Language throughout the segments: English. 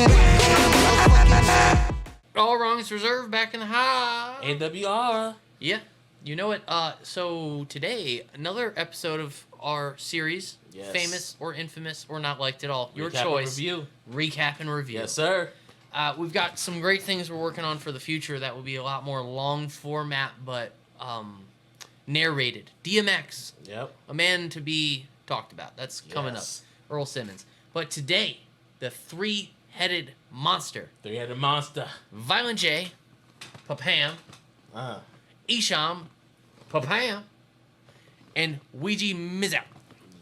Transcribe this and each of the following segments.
fucking. All wrongs reserved back in the high. AWR. Yeah. You know it. So today, another episode of our series, Yes. Famous or Infamous or Not Liked at All. Your Recap choice. And review. Recap and review. Yes, sir. We've got some great things we're working on for the future that will be a lot more long format, but narrated. DMX. Yep. A man to be talked about. That's coming Yes. up. Earl Simmons. But today, the three-headed monster. Three-headed monster. Violent J. Papam. Esham. Papam. And Ouija Macc.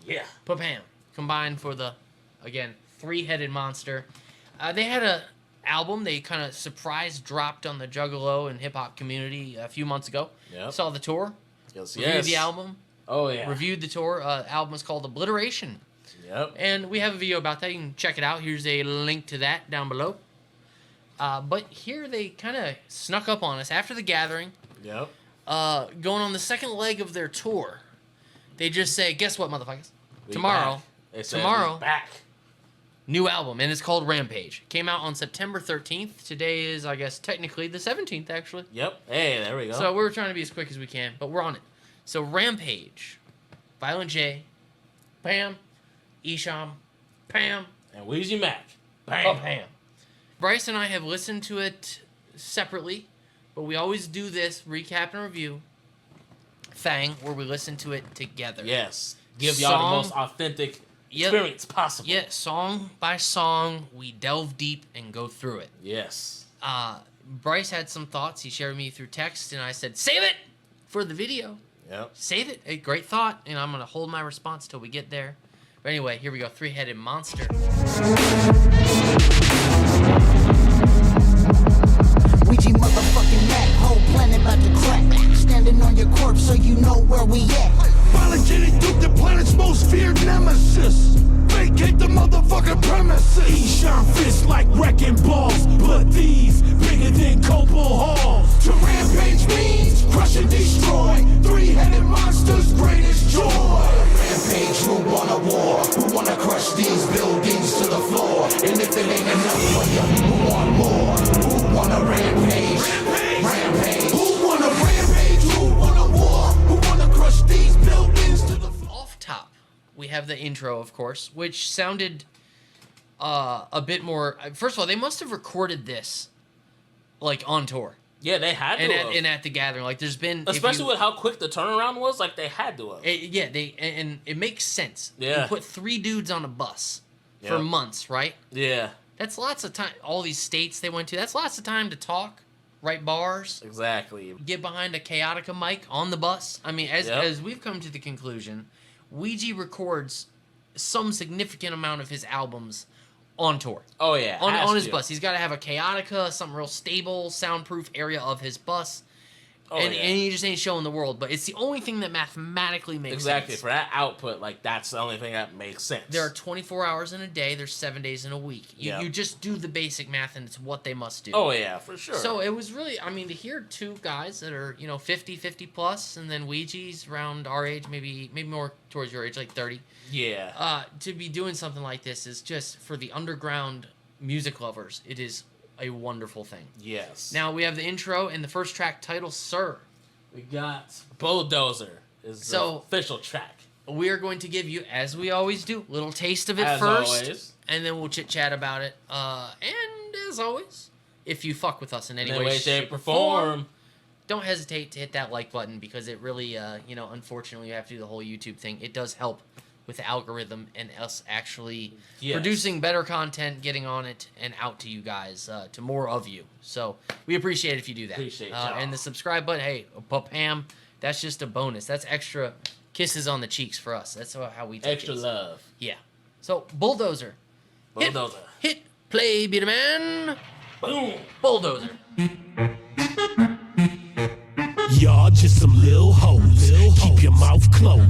Yeah. Papam. Combined for the, again, three-headed monster. They had a album they kind of surprise dropped on the Juggalo and hip-hop community a few months ago. Yep. Saw the tour. Yes, Reviewed the album. Oh, yeah. Reviewed the tour. Album is called Obliteration. Yep. And we have a video about that. You can check it out. Here's a link to that down below. But here they kind of snuck up on us after the gathering. Yep. Going on the second leg of their tour. They just say, guess what, motherfuckers? We Tomorrow. back. Back. New album, and it's called Rampage. Came out on September 13th. Today is, I guess, technically the 17th, actually. Yep. Hey, there we go. So we're trying to be as quick as we can, but we're on it. So Rampage, Violent J, Pam, Esham, Pam, And Ouija Macc. Bam. oh, Pam. Bryce and I have listened to it separately, but we always do this recap and review thing where we listen to it together. Yes. Give y'all the most authentic experience possible. Yeah, song by song, we delve deep and go through it. Yes. Bryce had some thoughts he shared with me through text, and I said, save it for the video. Yep. Save it. A great thought, and I'm going to hold my response till we get there. But anyway, here we go. Three-headed monster. Ouija motherfucking Macc, whole planet about to crack. Standing on your corpse so you know where we at. Violent J, duke the planet's most feared nemesis. Vacate the motherfucking premises. Esham fists like wrecking balls, but these bigger than Copal Halls. To rampage means crush and destroy. Three-headed monsters' greatest joy. Rampage, who want a war? Who wanna crush these buildings to the floor? And if it ain't enough for you, who want more? Who wanna rampage? Rampage. Who wanna rampage? Who wanna war? Who wanna crush these buildings to the floor? Off top, we have the intro, of course, which sounded a bit more... First of all, they must have recorded this, like, on tour. Yeah, they had to have. And at the gathering. Like, there's been... Especially with how quick the turnaround was, like, they had to have. And it makes sense. Yeah. You put three dudes on a bus for Yep. months, right? Yeah. That's lots of time. All these states they went to, that's lots of time to talk, write bars, Exactly. get behind a Chaotica mic on the bus. I mean, Yep. as we've come to the conclusion, Ouija records some significant amount of his albums on tour. Oh, yeah. On his bus. He's got to have a Chaotica, something real stable, soundproof area of his bus. Oh, and, yeah. and he just ain't showing the world. But it's the only thing that mathematically makes Exactly. sense. For that output, like, that's the only thing that makes sense. There are 24 hours in a day. There's 7 days in a week. Yep. You just do the basic math, and it's what they must do. Oh, yeah, for sure. So it was really, I mean, to hear two guys that are, 50 plus, and then Ouija's around our age, maybe more towards your age, like 30. Yeah. To be doing something like this is just, for the underground music lovers, it is a wonderful thing. Yes. Now, we have the intro and the first track title, Sir. We got Bulldozer is the official track. We are going to give you, as we always do, a little taste of it As first. always. And then we'll chit-chat about it. And, as always, if you fuck with us in any way, shape, or form, don't hesitate to hit that like button, because it really, unfortunately, you have to do the whole YouTube thing. It does help with the algorithm and us actually producing better content, getting on it, and out to you guys, to more of you. So we appreciate it if you do that. Appreciate y'all. And the subscribe button, hey, Pam, that's just a bonus. That's extra kisses on the cheeks for us. That's how we take Extra it. love. Yeah. So, Bulldozer. Bulldozer. Hit play, be the man. Boom. Bulldozer. Y'all just some lil hoes. Keep your mouth closed.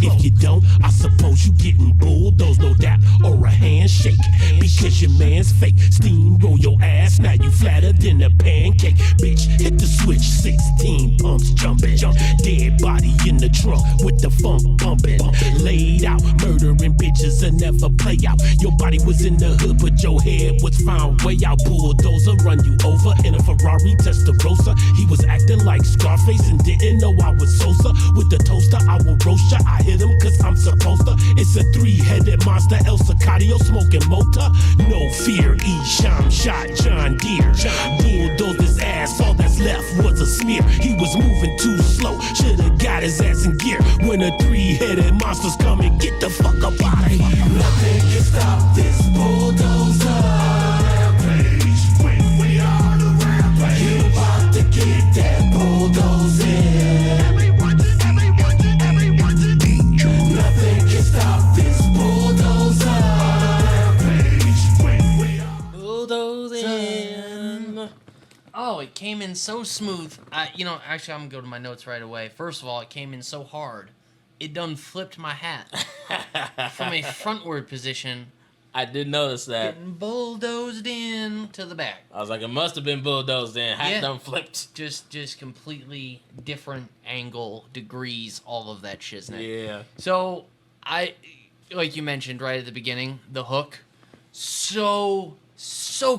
If you don't, I suppose you getting bulldozed, no doubt, or a handshake. Because your man's fake. Steamroll your ass, now you flatter than a pancake. Bitch, hit the switch, 16 pumps jumping. Dead body in the trunk with the funk bumping. Laid out, murdering bitches and never play out. Your body was in the hood, but your head was found way out. Bulldozer run you over in a Ferrari Testarossa. He was acting like Scarface and didn't know I was Sosa. With the toaster, I will roast ya. I hit him cause I'm supposed to. It's a three-headed monster, El Sicario smoking motor. No fear, Esham shot John Deere. Bulldozed his ass, all that's left was a smear. He was moving too slow, should've got his ass in gear. When the three-headed monsters come and get the fuck up out of here. Nothing can stop this bulldozer. Rampage, we are the rampage. You about to get that bulldozing. Everyone's an angel. Nothing can stop this bulldozer. Rampage, we are Bulldozing. Oh, it came in so smooth. Actually, I'm gonna go to my notes right away. First of all, it came in so hard. It done flipped my hat from a frontward position. I did notice that. Getting bulldozed in to the back. I was like, it must have been bulldozed in. Hat done flipped. Just completely different angle, degrees, all of that shiznit. Yeah. So, like you mentioned right at the beginning, the hook, so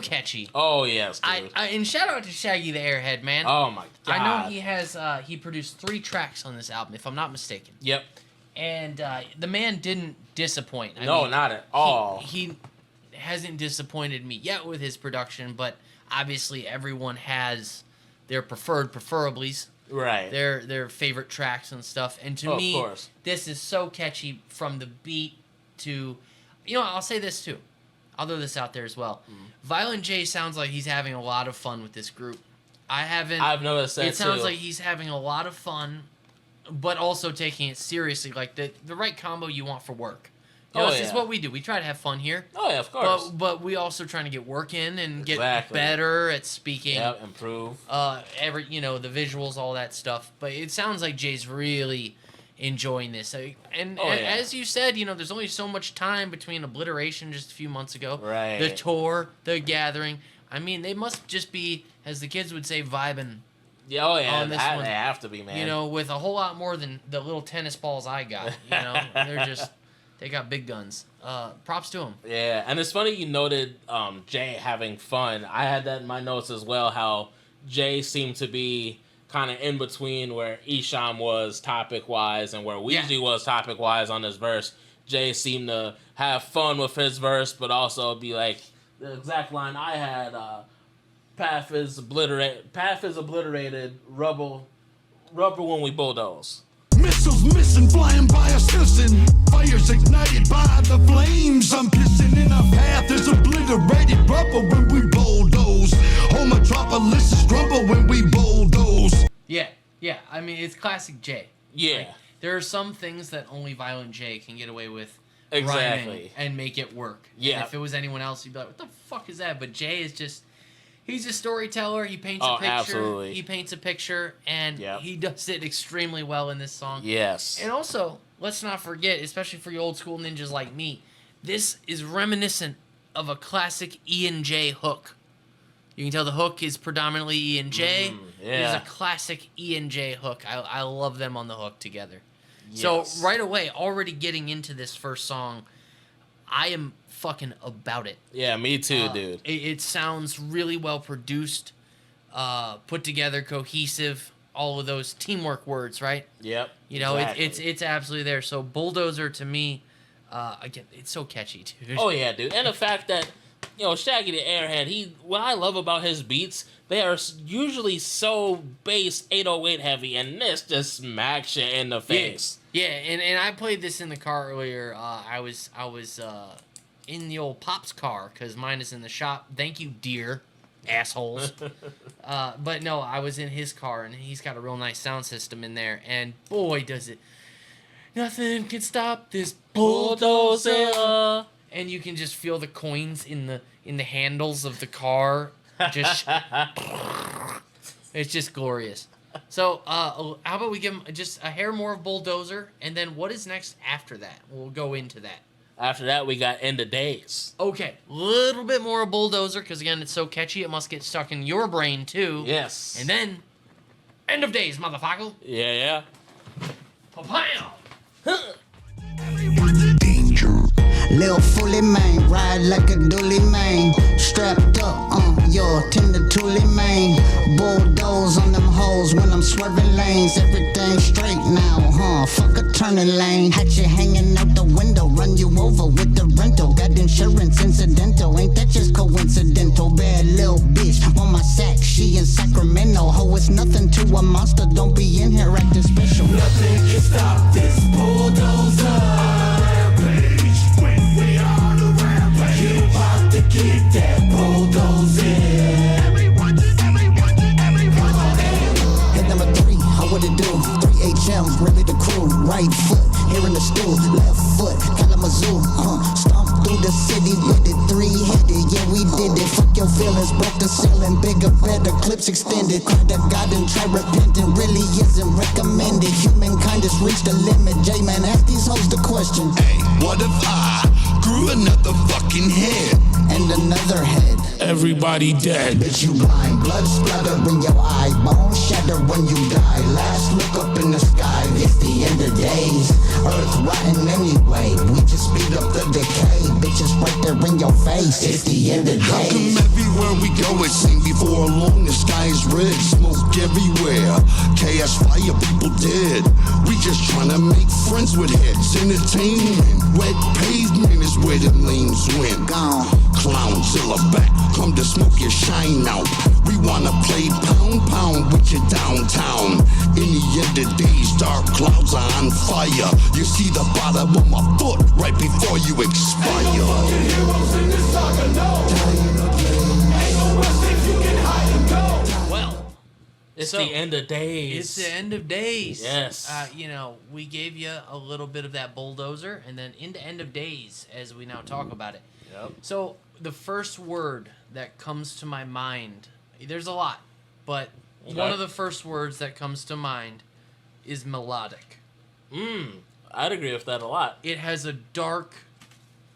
catchy. Oh, yes, dude. And shout out to Shaggy the Airhead, man. Oh, my God. I know he has, he produced 3 tracks on this album, if I'm not mistaken. Yep. And the man didn't disappoint. I No, mean, not at all. He hasn't disappointed me yet with his production, but obviously everyone has their preferablies. Right. Their favorite tracks and stuff. And to me, of course. this is so catchy from the beat to... I'll say this too. I'll throw this out there as well. Violent J sounds like he's having a lot of fun with this group. I've noticed that, It sounds too. like he's having a lot of fun, but also taking it seriously, like the right combo you want for work. This is what we do. We try to have fun here. Oh, yeah, of course. But we also trying to get work in and get Exactly. better at speaking. Yep, improve. The visuals, all that stuff. But it sounds like Jay's really enjoying this. As you said, there's only so much time between Obliteration just a few months ago. Right. The tour, the gathering. I mean, they must just be, as the kids would say, vibing. Yeah, oh, yeah, on this they one. have to be, man. With a whole lot more than the little tennis balls I got. They got big guns. Props to them. Yeah, and it's funny you noted Jay having fun. I had that in my notes as well, how Jay seemed to be kind of in between where Esham was topic-wise and where Ouija was topic-wise on his verse. Jay seemed to have fun with his verse, but also be like, the exact line I had, path is obliterated, rubble when we bulldoze. Missiles missing, flying by us, hissing. Fires ignited by the flames. I'm pissing in a path is obliterated rubber when we bulldoze. Whole metropolis grumble when we bulldoze. Yeah. I mean, it's classic Jay. Yeah. Like, there are some things that only Violent J can get away with Exactly. rhyming and make it work. Yeah. And if it was anyone else, you'd be like, what the fuck is that? But Jay is just... He's a storyteller. He paints a picture. Absolutely. He paints a picture, and he does it extremely well in this song. Yes. And also, let's not forget, especially for you old school ninjas like me, this is reminiscent of a classic E and J hook. You can tell the hook is predominantly E and J. Yeah. It is a classic E and J hook. I love them on the hook together. Yes. So right away, already getting into this first song, I am fucking about it. Yeah, me too, dude. It sounds really well produced, put together, cohesive. All of those teamwork words, right? Yep. Exactly. It's absolutely there. So Bulldozer to me, again, it's so catchy, dude. Oh yeah, dude. And the fact that Shaggy the Airhead, what I love about his beats, they are usually so bass 808 heavy, and this just smacks you in the face. Yeah, and I played this in the car earlier. I was in the old Pop's car, because mine is in the shop. Thank you, dear assholes. But no, I was in his car, and he's got a real nice sound system in there, and boy, does it. Nothing can stop this bulldozer. And you can just feel the coins in the handles of the car. Just it's just glorious. So, how about we give him just a hair more of Bulldozer, and then what is next after that? We'll go into that. After that, we got End of Days. Okay, little bit more of Bulldozer, because again, it's so catchy, it must get stuck in your brain, too. Yes. And then, End of Days, motherfucker. Yeah. Pa-pow! Lil fully man, ride like a dually man. Strapped up, your tender toolie man. Bulldoze on them hoes when I'm swerving lanes. Everything straight now, fuck a turning lane. Had you hanging out the window, run you over with the rental. Got insurance incidental, ain't that just coincidental? Bad lil bitch on my sack, she in Sacramento. Ho, it's nothing to a monster, don't be in here acting special. Nothing can stop this bulldozer. We are the rampage. You about to get that bulldozer. Everyone. Head number 3, how would it do? 3 HMs, ready to crew. Right foot, here in the stool. Left foot, Kalamazoo. Stomp through the city with it, 3-headed. Yeah, we did it. Fuck your feelings, broke the ceiling. Bigger, better, clips extended. Cry to God and try repenting. Really isn't recommended. Humankind has reached the limit. J-Man, ask these hoes the question. Hey, what if I grew another fucking head? And another head. Everybody dead. Bitch, you blind, blood splatter in your eye, bones shatter when you die. Last look up in the sky, it's the end of days. Earth rotten anyway, we just speed up the decay. Bitches right there in your face, it's the end of days. How come everywhere we go it seems before long the sky is red? Smoke everywhere, chaos, fire, people dead. We just tryna make friends with heads. Entertainment, wet pavement is where the lanes went. Gone. Clownzilla back, come to smoke your shine out. We wanna play pound with you downtown. In the end of days, dark clouds are on fire. You see the bottom of my foot right before you expire. Ain't no fucking heroes in this saga, no. Ain't nowhere safe you can hide and go. Well, It's the end of days. It's the end of days. Yes. We gave you a little bit of that bulldozer, and then into end of days as we now talk about it. Yep. So the first word that comes to my mind, there's a lot, but one of the first words that comes to mind is melodic. I'd agree with that a lot. It has a dark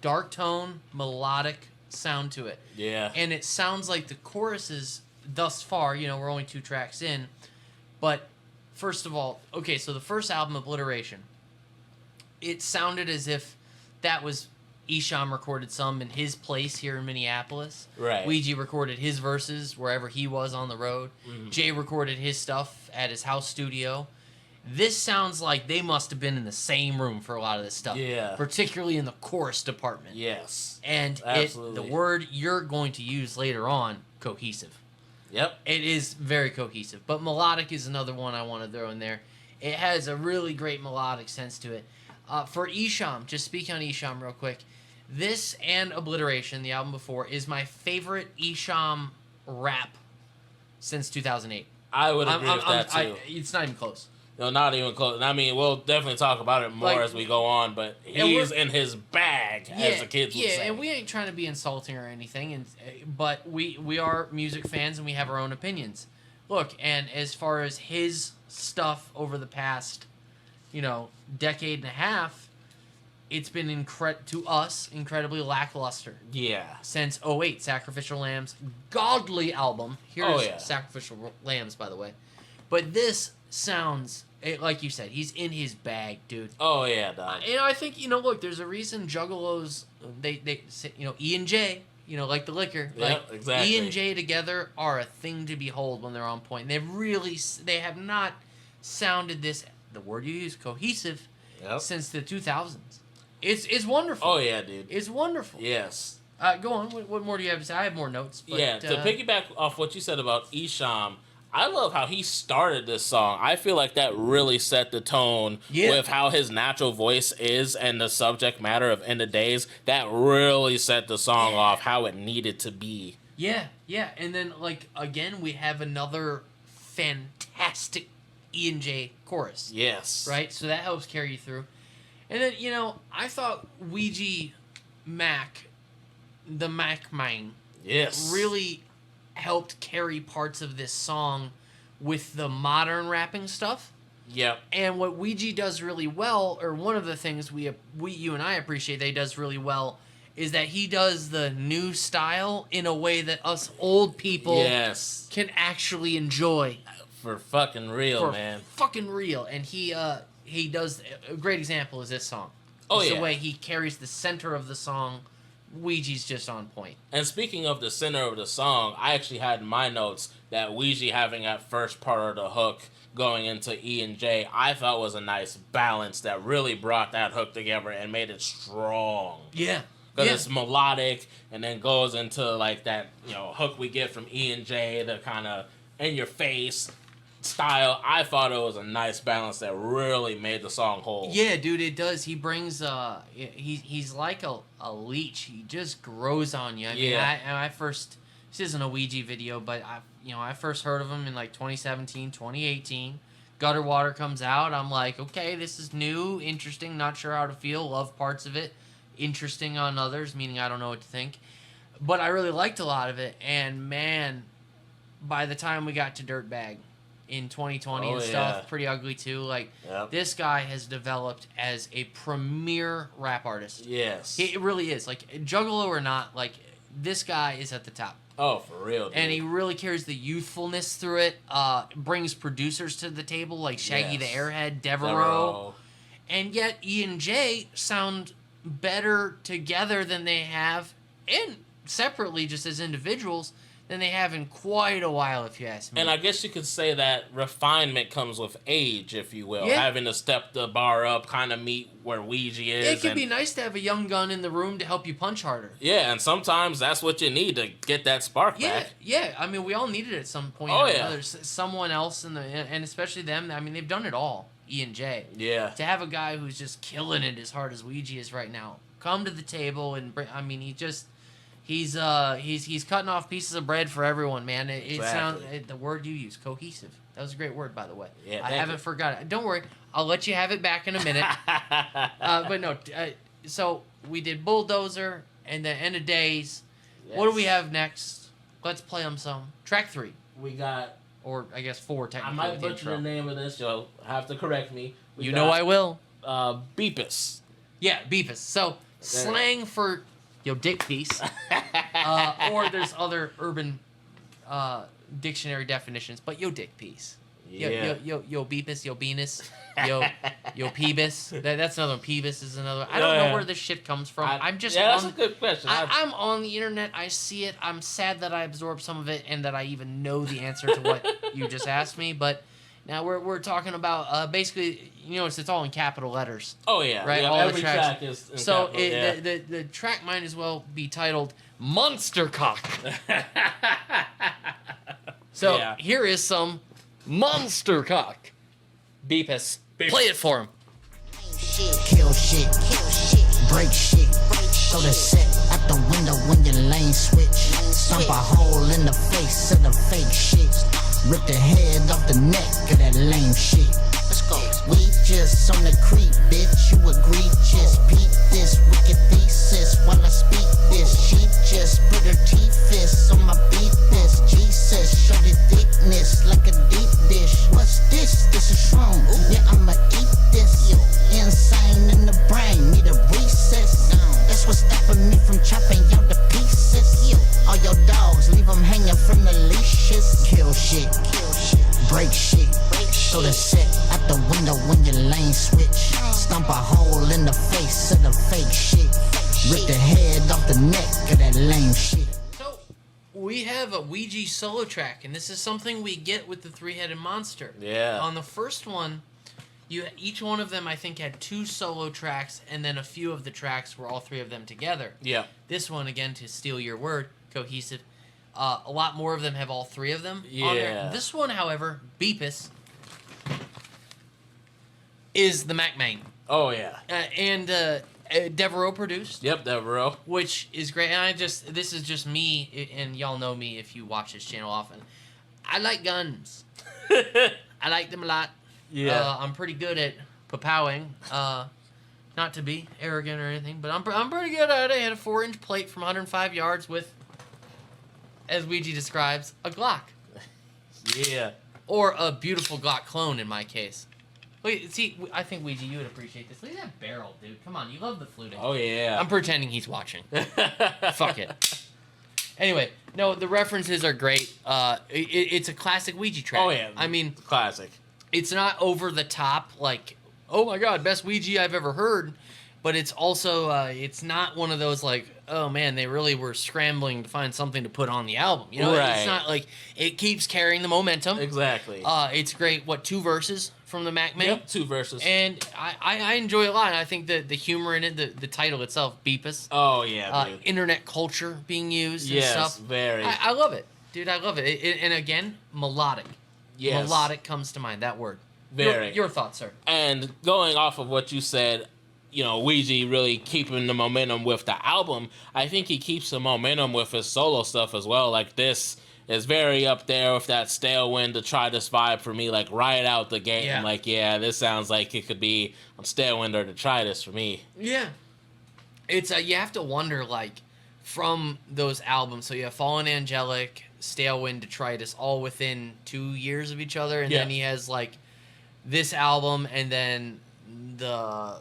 tone, melodic sound to it. Yeah. And it sounds like the choruses thus far, we're only 2 tracks in, but first of all, okay, so the first album, Obliteration, it sounded as if that was Esham recorded some in his place here in Minneapolis. Right. Ouija recorded his verses wherever he was on the road. Jay recorded his stuff at his house studio. This sounds like they must have been in the same room for a lot of this stuff. Yeah. Particularly in the chorus department. Yes. And Absolutely. the word you're going to use later on, cohesive. Yep. It is very cohesive. But melodic is another one I want to throw in there. It has a really great melodic sense to it. For Esham, just speaking on Esham real quick, this and Obliteration, the album before, is my favorite Esham rap since 2008. I would agree with that too. It's not even close. No, not even close. I mean, we'll definitely talk about it more as we go on, but he's in his bag, as the kids would say. Yeah, and we ain't trying to be insulting or anything, but we are music fans and we have our own opinions. Look, and as far as his stuff over the past, decade and a half, it's been to us incredibly lackluster. Yeah. Since 2008, Sacrificial Lambs, godly album. Here's Sacrificial Lambs, by the way. But this sounds, like you said, he's in his bag, dude. Oh, yeah, dog. And I think, look, there's a reason Juggalos, they E and J, like the liquor. Yeah, exactly. E and J together are a thing to behold when they're on point. They have not sounded this, the word you use, cohesive, since the 2000s. It's wonderful. Oh, yeah, dude. It's wonderful. Yes. Go on. What more do you have to say? I have more notes. But, to piggyback off what you said about Esham, I love how he started this song. I feel like that really set the tone with how his natural voice is and the subject matter of End of Days. That really set the song off how it needed to be. Yeah. And then, again, we have another fantastic E and J chorus. Yes. Right? So that helps carry you through. And then, I thought Ouija Macc, the Macc Mine, really helped carry parts of this song with the modern rapping stuff. Yep. And what Ouija does really well, or one of the things you and I appreciate that he does really well, is that he does the new style in a way that us old people can actually enjoy. For fucking real, man. Fucking real. And he does, a great example is this song. Oh, Just yeah. the way he carries the center of the song. Ouija's just on point. And speaking of the center of the song, I actually had in my notes that Ouija having that first part of the hook going into E and J, I thought was a nice balance that really brought that hook together and made it strong. Yeah. Because it's melodic and then goes into like that, hook we get from E and J, the kind of in your face style. I thought it was a nice balance that really made the song whole. Yeah, dude, it does. He brings he's like a leech. He just grows on you. I mean, I first, this isn't a Ouija video, but I first heard of him in like 2017, 2018. Gutter Water comes out. I'm like, okay, this is new, interesting, not sure how to feel, love parts of it, interesting on others, meaning I don't know what to think. But I really liked a lot of it, and man, by the time we got to Dirtbag in 2020 and stuff, pretty ugly too. Like, this guy has developed as a premier rap artist. Yes. It really is. Like, Juggalo or not, like, this guy is at the top. Oh, for real, dude. And he really carries the youthfulness through it, brings producers to the table like Shaggy the Airhead, Devereaux. And yet E and J sound better together than they have, and separately just as individuals, than they have in quite a while, if you ask me. And I guess you could say that refinement comes with age, if you will. Yeah. Having to step the bar up, kind of meet where Ouija is. It could be nice to have a young gun in the room to help you punch harder. Yeah, and sometimes that's what you need to get that spark back. Yeah. I mean, we all need it at some point. Oh, or yeah. another. Someone else, and especially them, I mean, they've done it all, E and J. Yeah. To have a guy who's just killing it as hard as Ouija is right now, come to the table and bring, I mean, he's cutting off pieces of bread for everyone, man. It sounds, the word you use, cohesive. That was a great word, by the way. Yeah, I haven't forgot it. Don't worry, I'll let you have it back in a minute. But no, so we did Bulldozer and the End of Days. Yes. What do we have next? Let's play them some. Track 3. We got, or I guess 4 technically. I might butcher the name of this. You'll have to correct me. You know I will. BEPIS. Yeah, BEPIS. So slang for yo dick piece, or there's other urban dictionary definitions, but yo dick piece. Yeah. Yo beepus, yo beanus, yo peebus. That's another one. Peebus is another one. I don't know where this shit comes from. I'm just that's a good question. I'm on the internet. I see it. I'm sad that I absorbed some of it and that I even know the answer to what you just asked me. But now we're talking about basically, it's all in capital letters. Oh yeah, right. Yeah, all every the tracks. track is in so capital, the track might as well be titled Monster Cock. So here is some Monster Cock. BEPIS. Play it for him. Kill shit, break shit, throw the set out the window when your lane switch. Stomp a hole in the face of the fake shit. Rip the head off the neck of that lame shit. Let's go. We just on the creep, bitch. You agree? Just peep this wicked thesis while I speak this. She just put her teeth fists on my beat. This Jesus show the thickness like a deep dish. What's this? This is strong. Yeah, I'ma eat this. Insane in the brain, need a recess. That's what's stopping me from chopping y'all to pieces. All your dogs, leave them hanging from the leashes. Kill shit, break shit. Throw the set out the window when your lane switch. Stomp a hole in the face of the fake shit. Rip the head off the neck of that lame shit. So we have a Ouija solo track, and this is something we get with the Three-Headed Monster. Yeah. On the first one, each one of them I think had 2 solo tracks, and then a few of the tracks were all 3 of them together. Yeah. This one, again, to steal your word, cohesive. A lot more of them have all 3 of them Yeah. on there. This one, however, BEPIS, is the Macc main. Oh yeah. And Devereaux produced. Yep, Devereaux. Which is great. And this is just me, and y'all know me if you watch this channel often. I like guns. I like them a lot. Yeah. I'm pretty good at papowing. Not to be arrogant or anything, but I'm pretty good at it. I had a 4-inch plate from 105 yards with, as Ouija describes, a Glock. Yeah. Or a beautiful Glock clone in my case. Wait, see, I think Ouija, you would appreciate this. Look at that barrel, dude. Come on, you love the fluting. Oh yeah. I'm pretending he's watching. Fuck it. Anyway, no, the references are great. It's a classic Ouija track. Oh yeah, I mean, classic. It's not over the top like, oh my god, best Ouija I've ever heard, but it's also it's not one of those like, oh man, they really were scrambling to find something to put on the album. You know, right. It's not like it keeps carrying the momentum. Exactly. It's great. What, 2 verses from the Macc mate? Yep, 2 verses. And I enjoy it a lot. I think the humor in it, the title itself, BEPIS. Oh yeah, dude. Internet culture being used and yes, stuff. very. I love it, dude. I love it. And again, melodic. Yes. Melodic comes to mind. That word. Very. Your thoughts, sir. And going off of what you said, you know, Ouija really keeping the momentum with the album. I think he keeps the momentum with his solo stuff as well. Like, this is very up there with that Stale Wind Detritus vibe for me, like right out the gate. Yeah. I'm like, yeah, this sounds like it could be on Stale Wind or Detritus for me. Yeah. It's you have to wonder, like, from those albums. So you have Fallen Angelic, Stale Wind, Detritus, all within 2 years of each other, and then he has like this album, and then the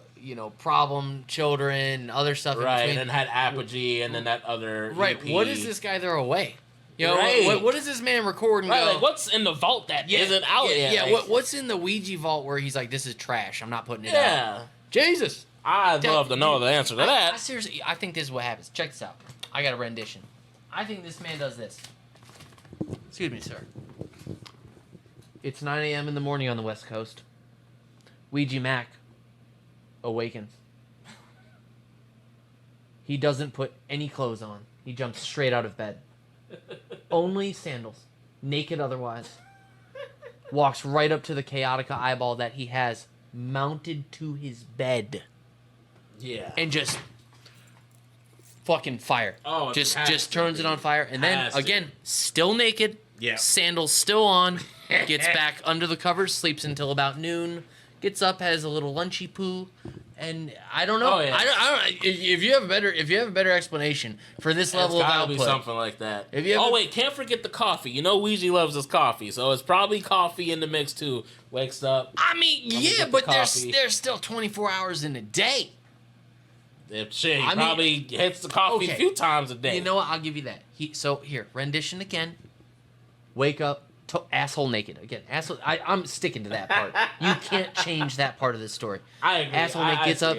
Problem Children and other stuff. Right, in between. and then had Apogee, and then that other Right. EP. What does this guy throw away? You know, Right. what does this man record and Right, go? like, what's in the vault that isn't out yet? Yeah. Like, What's in the Ouija vault where he's like, this is trash. I'm not putting it out. yeah. Jesus. I'd love to know the answer to that. I seriously, I think this is what happens. Check this out. I got a rendition. I think this man does this. Excuse me, sir. It's 9 a.m. in the morning on the West Coast. Ouija Macc awakens. He doesn't put any clothes on. He jumps straight out of bed. Only sandals. Naked otherwise. Walks right up to the Chaotica eyeball that he has mounted to his bed. Yeah. And just fucking fire. Oh, just turns it on fire, and then again, still naked. Yeah. Sandals still on. Gets back under the covers, sleeps until about noon. Gets up, has a little lunchy poo, and I don't know. Oh, yeah. I don't. If you have a better explanation for this level of output, be something like that. Wait, can't forget the coffee. You know, Ouija loves his coffee, so it's probably coffee in the mix too. Wakes up. I mean, yeah, but there's still 24 hours in a day. Shit, he probably hits the coffee a few times a day. You know what? I'll give you that. So here, rendition again. Wake up, asshole naked again. Asshole. I'm sticking to that part. You can't change that part of the story. I agree. Asshole naked gets up.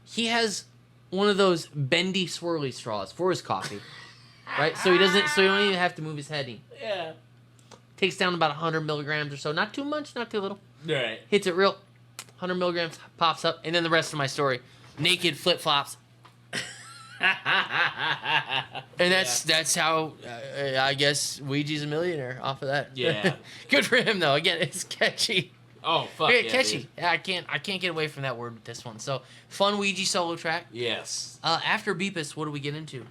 He has one of those bendy swirly straws for his coffee, right? So he doesn't. So you don't even have to move his head. Yeah. Takes down about 100 milligrams or so. Not too much, not too little. Right. Hits it real. 100 milligrams pops up, and then the rest of my story. Naked flip flops. And that's how I guess Ouija's a millionaire off of that. Yeah. Good for him though. Again, it's catchy. Oh fuck Yeah, yeah, catchy. dude. Yeah, I can't get away from that word with this one. So fun Ouija solo track. Yes. After BEPIS, what do we get into?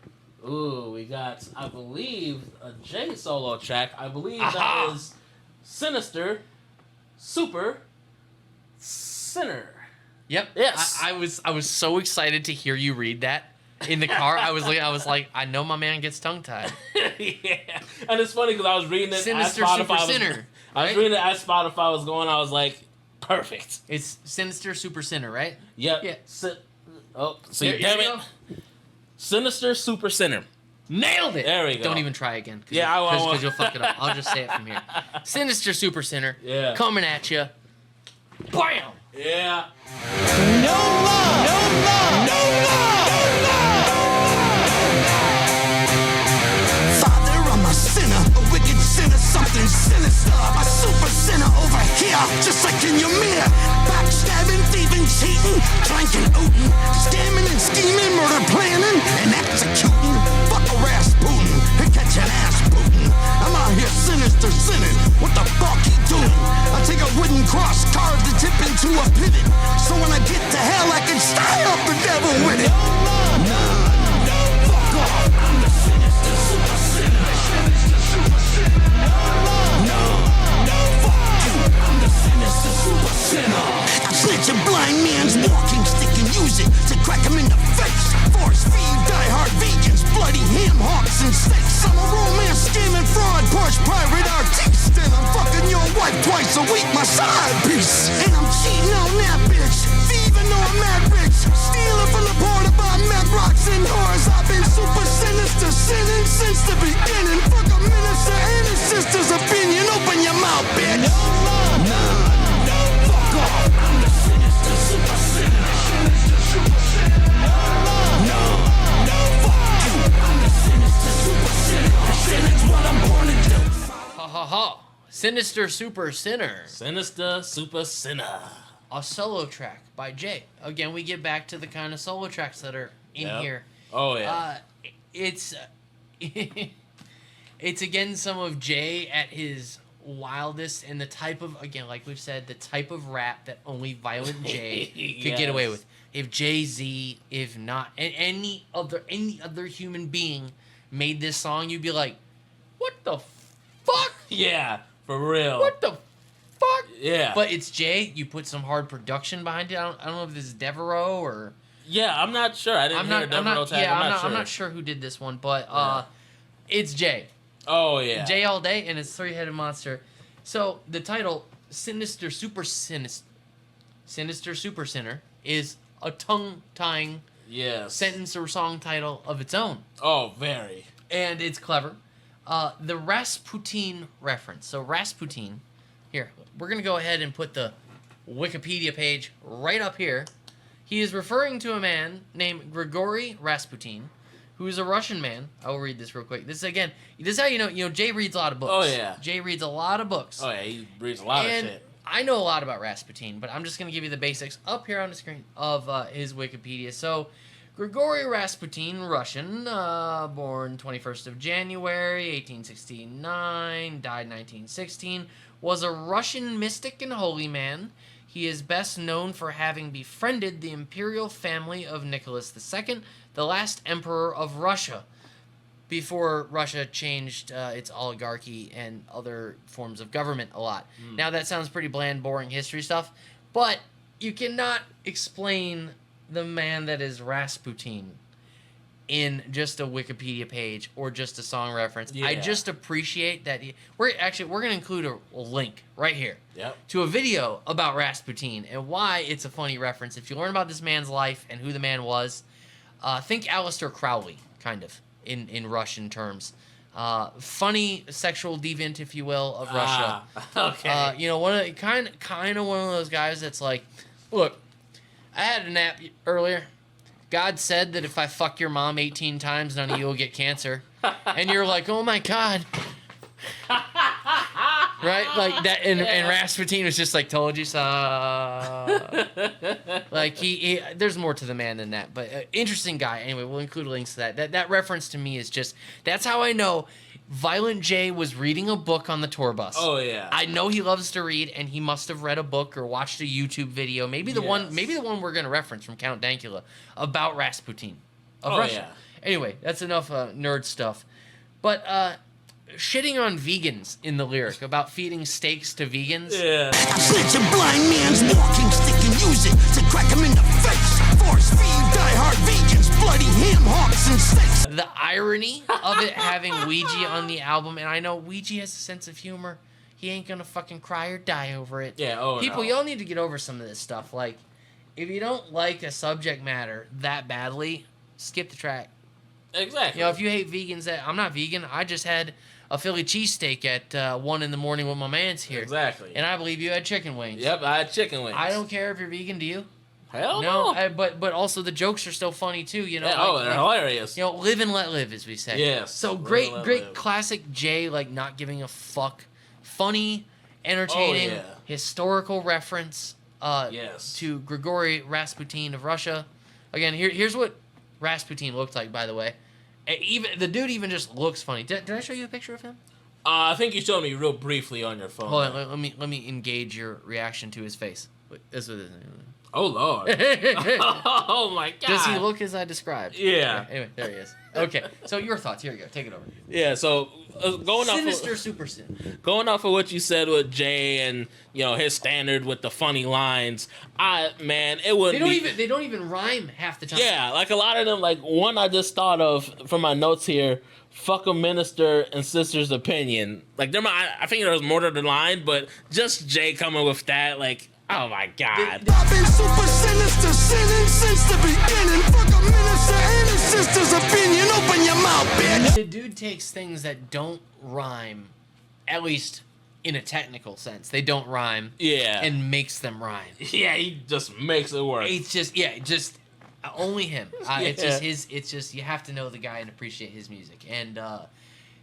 Ooh, we got, I believe, a J solo track. I believe that is Sinister, Super, Sinner. Yep. Yes. I was so excited to hear you read that in the car. I was like, I know my man gets tongue tied. Yeah. And it's funny because I was reading it Sinister, as Spotify Super, was, Sinner. I was reading it as Spotify was going. I was like, perfect. It's Sinister, Super, Sinner, right? Yep. Yeah. See, There damn you it. go. Sinister, Super, Sinner. Nailed it. There we go. Don't even try again. Yeah, I won't. Because you'll fuck it up. I'll just say it from here. Sinister, Super, Sinner. Yeah. Coming at you. Bam. Yeah. No love, no love, no love, no love. Father, I'm a sinner, a wicked sinner, something sinister. A super sinner over here, just like in your mirror. Backstabbing, thieving, cheating, drinking, ooting, scamming and scheming, murder planning and executing. Fuck a Rasputin and catch an ass booting. I'm out here sinister sinning. What the fuck you doing? I take a wooden cross, carve the tip into a pivot. So when I get to hell, I can style the devil with it. No, fuck off. I'm the sinister super sinner. No, fuck you. I'm the sinister super sinner. I snitch a blind man's walking stick and use it to crack him in the face. Force feed diehard vegans, bloody ham hocks and steaks. I'm a romance scamming fraud, Porsche pirate artiste. And I'm fucking your wife twice a week, my side piece. And I'm cheating on that bitch, thieving on mad rich, stealing from the border by mad rocks and whores. I've been super sinister, sinning since the beginning. Fuck a minister, innocent Sinister Super Sinner. Sinister Super Sinner. A solo track by Jay. Again, we get back to the kind of solo tracks that are in here. Oh, yeah. It's it's again some of Jay at his wildest, and the type of, again, like we've said, the type of rap that only Violent J could get away with. If Jay-Z, if not any other human being made this song, you'd be like, what the fuck? Yeah, for real. What the fuck? Yeah. But it's Jay. You put some hard production behind it. I don't know if this is DINERO or... Yeah, I'm not sure. I didn't hear DINERO tag. I'm not sure who did this one, but it's Jay. Oh, yeah. Jay all day, and it's Three-Headed Monster. So, the title, Sinister Super Sinner, is a tongue-tying sentence or song title of its own. Oh, very. And it's clever. The Rasputin reference. So, Rasputin, here, we're going to go ahead and put the Wikipedia page right up here. He is referring to a man named Grigory Rasputin, who is a Russian man. I will read this real quick. This is how you know Jay reads a lot of books. Oh, yeah. Jay reads a lot of books. Oh, yeah, he reads a lot of shit. I know a lot about Rasputin, but I'm just going to give you the basics up here on the screen of his Wikipedia. So, Grigory Rasputin, Russian, born 21st of January, 1869, died 1916, was a Russian mystic and holy man. He is best known for having befriended the imperial family of Nicholas II, the last emperor of Russia, before Russia changed its oligarchy and other forms of government a lot. Now, that sounds pretty bland, boring history stuff, but you cannot explain the man that is Rasputin in just a Wikipedia page or just a song reference. Yeah. I just appreciate that. We're going to include a link right here to a video about Rasputin and why it's a funny reference. If you learn about this man's life and who the man was, think Aleister Crowley, kind of, in Russian terms. Funny sexual deviant, if you will, of Russia. Okay. Kind of one of those guys that's like, look, I had a nap earlier. God said that if I fuck your mom 18 times, none of you will get cancer. And you're like, oh my God. Right? Like that. And Rasputin was just like, told you so. Like, he there's more to the man than that. But interesting guy. Anyway, we'll include links to that. That reference to me is just, that's how I know Violent J was reading a book on the tour bus. Oh, yeah. I know he loves to read, and he must have read a book or watched a YouTube video. Maybe the one we're going to reference from Count Dankula about Rasputin of Russia. Yeah. Anyway, that's enough nerd stuff. But shitting on vegans in the lyric about feeding steaks to vegans. Yeah. Such a blind man's walking stick and use it to crack him in the face. Force feed diehard vegans, bloody ham hocks and steaks. The irony of it having Ouija on the album, and I know Ouija has a sense of humor. He ain't gonna fucking cry or die over it. Yeah, People, y'all need to get over some of this stuff. Like, if you don't like a subject matter that badly, skip the track. Exactly. If you hate vegans, I'm not vegan. I just had a Philly cheesesteak at 1 in the morning with my mans here. Exactly. And I believe you had chicken wings. Yep, I had chicken wings. I don't care if you're vegan, do you? Hell no. But also the jokes are still funny too, Yeah, they're hilarious. Live and let live, as we say. Yes. So great classic Jay, like, not giving a fuck. Funny, entertaining, historical reference to Grigory Rasputin of Russia. Again, here's what Rasputin looked like, by the way. Even the dude even just looks funny. Did I show you a picture of him? I think you showed me real briefly on your phone. Hold on, let me engage your reaction to his face. This is Oh, Lord. Oh, my God. Does he look as I described? Yeah. Anyway, there he is. Okay, so your thoughts. Here you go. Take it over. Yeah, so Sinister Super Sin. Going off of what you said with Jay and, his standard with the funny lines, it wouldn't They don't even rhyme half the time. Yeah, like a lot of them, like one I just thought of from my notes here, fuck a minister and sister's opinion. Like, I think there was more to the line, but just Jay coming with that, like, oh my God. I've been super sinister, sinning since the beginning. Fuck a minister and his sister's opinion. Open your mouth, bitch. The dude takes things that don't rhyme, at least in a technical sense. They don't rhyme. Yeah. And makes them rhyme. Yeah, he just makes it work. It's just only him. It's just you have to know the guy and appreciate his music. And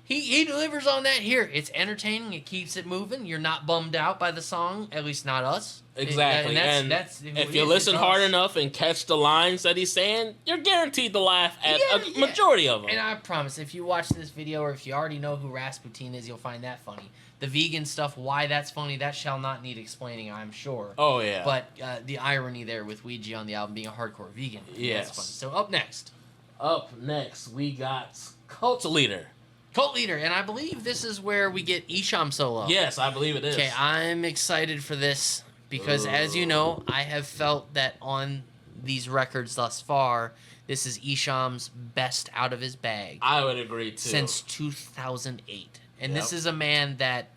He delivers on that here. It's entertaining. It keeps it moving. You're not bummed out by the song, at least not us. Exactly. And that's if you listen hard enough and catch the lines that he's saying, you're guaranteed to laugh at a majority of them. And I promise, if you watch this video or if you already know who Rasputin is, you'll find that funny. The vegan stuff, why that's funny, that shall not need explaining, I'm sure. Oh, yeah. But the irony there with Ouija on the album being a hardcore vegan. Yes. That's funny. So up next, we got Cult Leader. Cult Leader, and I believe this is where we get Esham solo. Yes, I believe it is. Okay, I'm excited for this because, as you know, I have felt that on these records thus far, this is Esham's best out of his bag. I would agree, too. Since 2008. And this is a man that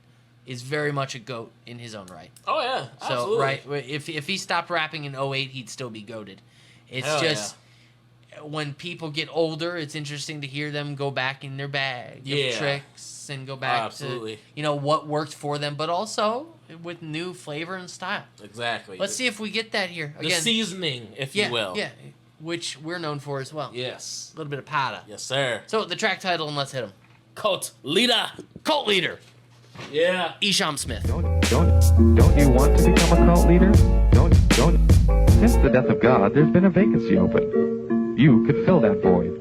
is very much a GOAT in his own right. Oh, yeah, absolutely. So, right, if he stopped rapping in 2008, he'd still be GOATed. It's Hell just... When people get older, it's interesting to hear them go back in their bag of tricks and go back to what worked for them, but also with new flavor and style. Exactly. Let's see if we get that here. Again, the seasoning, if you will. Yeah, which we're known for as well. Yes. A little bit of powder. Yes, sir. So the track title, and let's hit him. Cult Leader. Cult Leader. Yeah. Esham Smith. Don't you want to become a cult leader? Don't. Since the death of God, there's been a vacancy open. You could fill that void.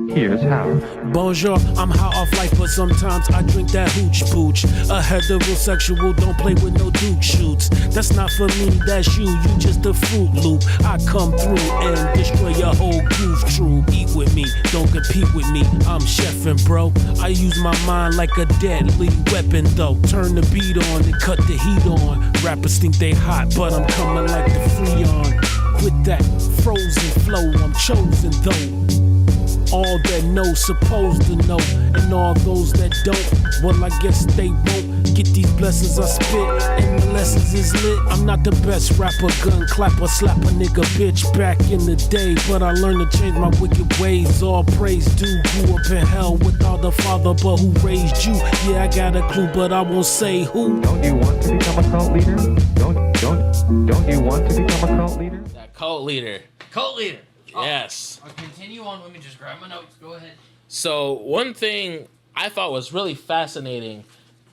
Here's how. Bonjour, I'm high off life, but sometimes I drink that hooch pooch. A heterosexual don't play with no duke shoots. That's not for me, that's you just a fruit loop. I come through and destroy your whole groove troop. Eat with me, don't compete with me, I'm chefing, bro. I use my mind like a deadly weapon, though. Turn the beat on and cut the heat on. Rappers think they hot, but I'm coming like the Freon. With that frozen flow, I'm chosen though. All that know, supposed to know, and all those that don't, well, I guess they won't get these blessings I spit, and the lessons is lit. I'm not the best rapper, gun clapper, slap a nigga bitch back in the day, but I learned to change my wicked ways. All praise due, grew up in hell without a father, but who raised you? Yeah, I got a clue, but I won't say who. Don't you want to become a cult leader? Don't you want to become a cult leader? That Cult Leader. Cult Leader. Yes. I'll continue on. Let me just grab my notes. Go ahead. So one thing I thought was really fascinating,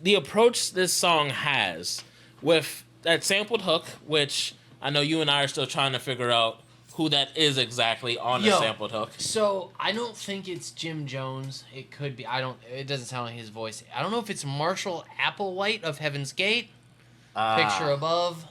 the approach this song has with that sampled hook, which I know you and I are still trying to figure out who that is exactly on the sampled hook. So I don't think it's Jim Jones. It could be. It doesn't sound like his voice. I don't know if it's Marshall Applewhite of Heaven's Gate. Picture above.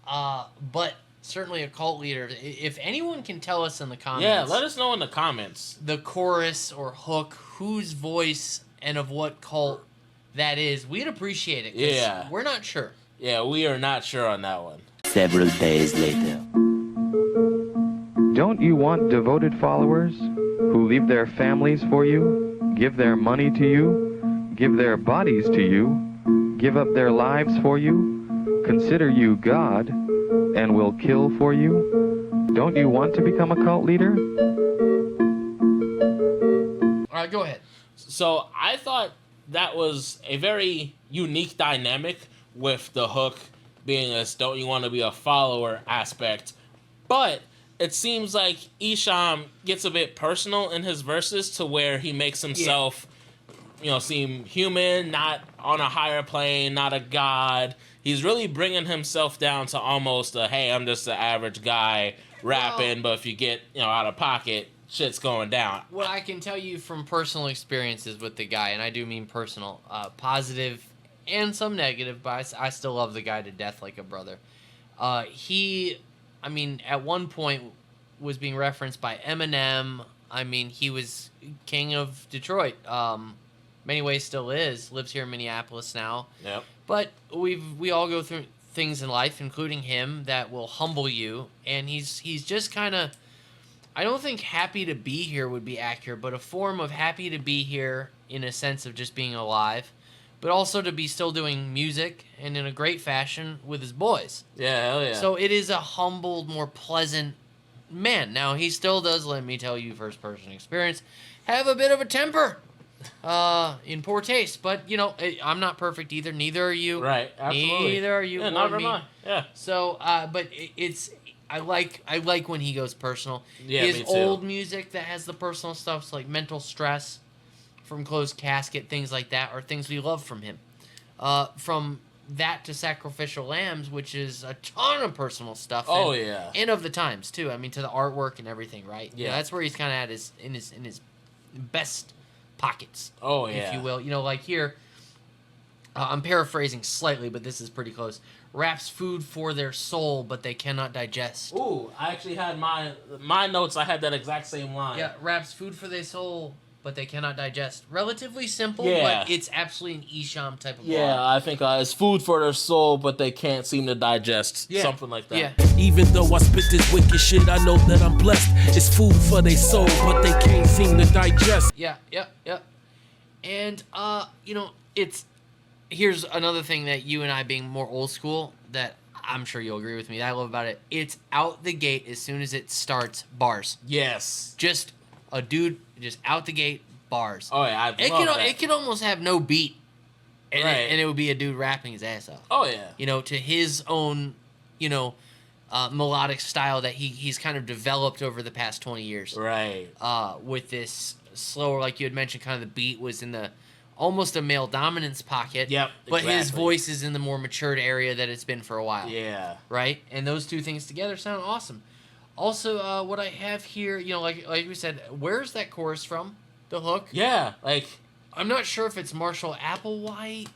But certainly a cult leader. If anyone can tell us in the comments. Yeah, let us know in the comments. The chorus or hook, whose voice and of what cult that is. We'd appreciate it. Yeah. We're not sure. Yeah, we are not sure on that one. Several days later. Don't you want devoted followers who leave their families for you, give their money to you, give their bodies to you, give up their lives for you, consider you God, and will kill for you? Don't you want to become a cult leader? All right, go ahead. So I thought that was a very unique dynamic with the hook being this don't you want to be a follower aspect. But it seems like Esham gets a bit personal in his verses to where he makes himself, seem human, not on a higher plane, not a god. He's really bringing himself down to almost a, hey, I'm just an average guy rapping, but if you get, out of pocket, shit's going down. What I can tell you from personal experiences with the guy, and I do mean personal, positive and some negative, but I still love the guy to death like a brother. He, at one point was being referenced by Eminem. He was king of Detroit. Many ways still is. Lives here in Minneapolis now. Yep. But we all go through things in life, including him, that will humble you. And he's just kind of, I don't think happy to be here would be accurate, but a form of happy to be here in a sense of just being alive, but also to be still doing music and in a great fashion with his boys. Yeah, hell yeah. So it is a humbled, more pleasant man. Now, he still does, let me tell you, first-person experience, have a bit of a temper. In poor taste, but I'm not perfect either. Neither are you. Right, absolutely. Neither are you. Yeah, neither am I. Yeah. So, but I like when he goes personal. Yeah, he has me too. old music that has the personal stuff, so like Mental Stress from Closed Casket, things like that, are things we love from him. From that to Sacrificial Lambs, which is a ton of personal stuff. And of the times too. I mean, to the artwork and everything, right? Yeah, that's where he's kind of at in his best pockets. If you will. You know, like here, I'm paraphrasing slightly, but this is pretty close. Wraps food for their soul, but they cannot digest. Ooh, I actually had my notes. I had that exact same line. Yeah, wraps food for their soul, but they cannot digest. Relatively simple, but it's absolutely an Esham type of line. I think it's food for their soul, but they can't seem to digest. Something like that. Yeah. Even though I spit this wicked shit, I know that I'm blessed. It's food for their soul, but they can't seem to digest. Yeah. And, you know, here's another thing that you and I, being more old school, that I'm sure you'll agree with me, that I love about it. It's out the gate as soon as it starts, bars. Yes. Just a dude, just out the gate, bars. Oh, yeah, I love that. It could almost have no beat, and, and it would be a dude rapping his ass off. Oh, yeah. You know, to his own, you know, melodic style that he's kind of developed over the past 20 years. Right. With this slower, like you had mentioned, kind of the beat was in the almost a male dominance pocket. Yep. But his voice is in the more matured area that it's been for a while. Yeah. Right? And those two things together sound awesome. Also, what I have here, you know, like we said, where's that chorus from? The hook? Yeah, like, I'm not sure if it's Marshall Applewhite.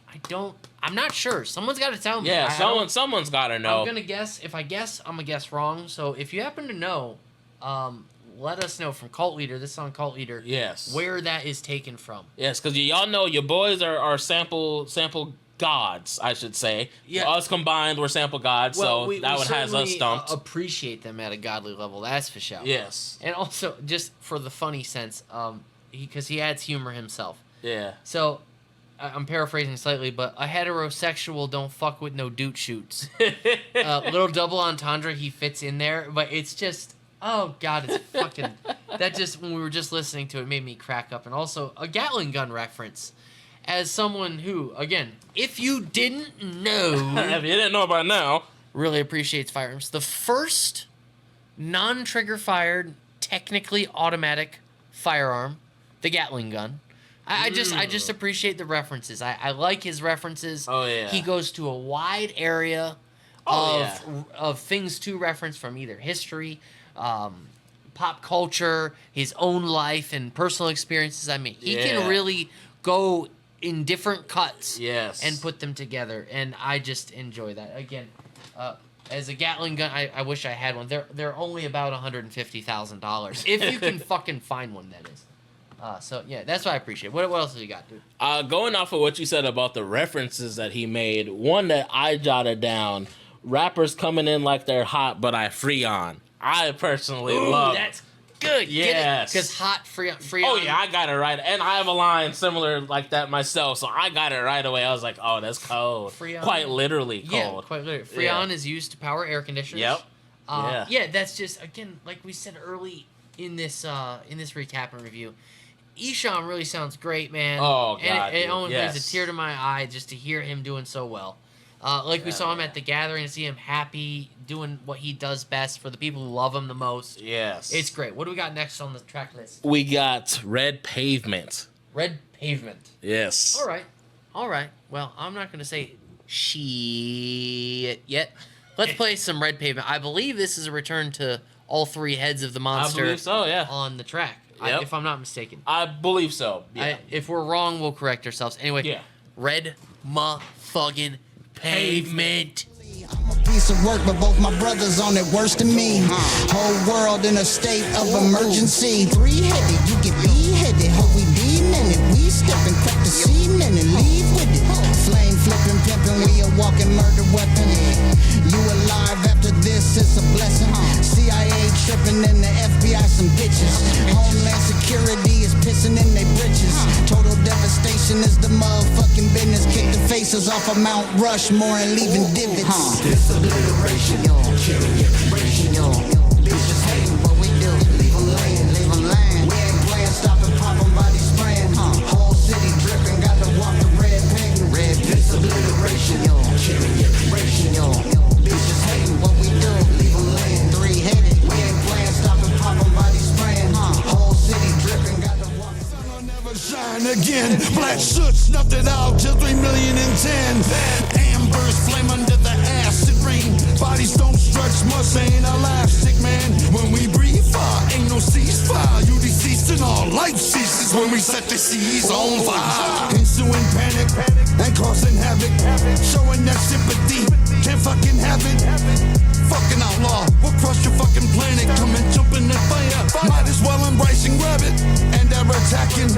I'm not sure. Someone's got to tell me. Yeah, someone's got to know. I'm going to guess. If I guess, I'm going to guess wrong. So if you happen to know, let us know from Cult Leader, this song Cult Leader. Yes. Where that is taken from. Yes, because y'all know your boys are sample gods, I should say. Yeah. Us combined, we're sample gods, well, so that one has us stumped. Appreciate them at a godly level, that's for sure. Yes. And also, just for the funny sense, because he adds humor himself. Yeah. So, I'm paraphrasing slightly, but a heterosexual don't fuck with no dude shoots. Little double entendre he fits in there, but it's just, oh god, it's fucking, that just, when we were just listening to it, made me crack up. And also, a Gatling gun reference. As someone who, again, if you didn't know... if you didn't know by now... Really appreciates firearms. The first non-trigger fired, technically automatic firearm, the Gatling gun. I just appreciate the references. I like his references. Oh, yeah. He goes to a wide area of things to reference from either history, pop culture, his own life, and personal experiences. I mean, he can really go in different cuts and put them together, and I just enjoy that. Again, as a Gatling gun, I wish I had one. They're only about $150,000 if you can fucking find one, that is. So yeah, that's what I appreciate. What else have you got, dude? Going off of what you said about the references that he made, one that I jotted down: rappers coming in like they're hot, but I free on. I personally love. That's good. Yes. Because hot free on. Oh yeah, I got it right, and I have a line similar like that myself, so I got it right away. I was like, oh, that's cold. Freon. Quite literally cold. Yeah, quite literally. Freon is used to power air conditioners. Yep. Yeah, that's just, again, like we said early in this recap and review. Esham really sounds great, man. Oh, God, and it almost brings a tear to my eye just to hear him doing so well. We saw him at the gathering, and see him happy, doing what he does best for the people who love him the most. Yes. It's great. What do we got next on the track list? We got Red Pavement. Red Pavement. Yes. All right. Well, I'm not going to say shit yet. Let's play some Red Pavement. I believe this is a return to all three heads of the monster. I believe so, yeah. On the track. Yep. If I'm not mistaken. I believe so. Yeah. If we're wrong, we'll correct ourselves. Anyway, Red motherfucking Pavement. I'm a piece of work, but both my brothers on it worse than me. Whole world in a state of emergency. Three-headed, you get beheaded. Ho, we beating it. We stepping, crack the scene and leave with it. Flame flipping, pimping, we a walking murder weapon. You alive after this, it's a blessing. CIA tripping and the FBI some bitches. Homeland Security is pissing in their britches. Total devastation is the motherfucking business. Kick the faces off of Mount Rushmore and leaving divots. This obliteration, bitches hating what we do. Leave them laying, leave them laying. We ain't playing, stop and pop them body spraying. Whole city dripping, got to walk the red pavement. Red this obliteration, bitches hating what we do. Leave them laying, three-headed. We ain't playing, stop and pop them body spraying. Whole city dripping, got to walk. The sun will never shine again. That soot snuffed it out till 3,000,010. Ambers flame under the acid rain. Bodies don't stretch much, ain't elastic, man. When we breathe fire, ain't no ceasefire. You deceased and all life ceases when we set the seas on fire. Ensuing panic and causing havoc. Showing that sympathy, can't fucking have it. Fucking outlaw, we'll crush your fucking planet. Come and jump in the fire. Might as well embracing rabbit. And they're attacking.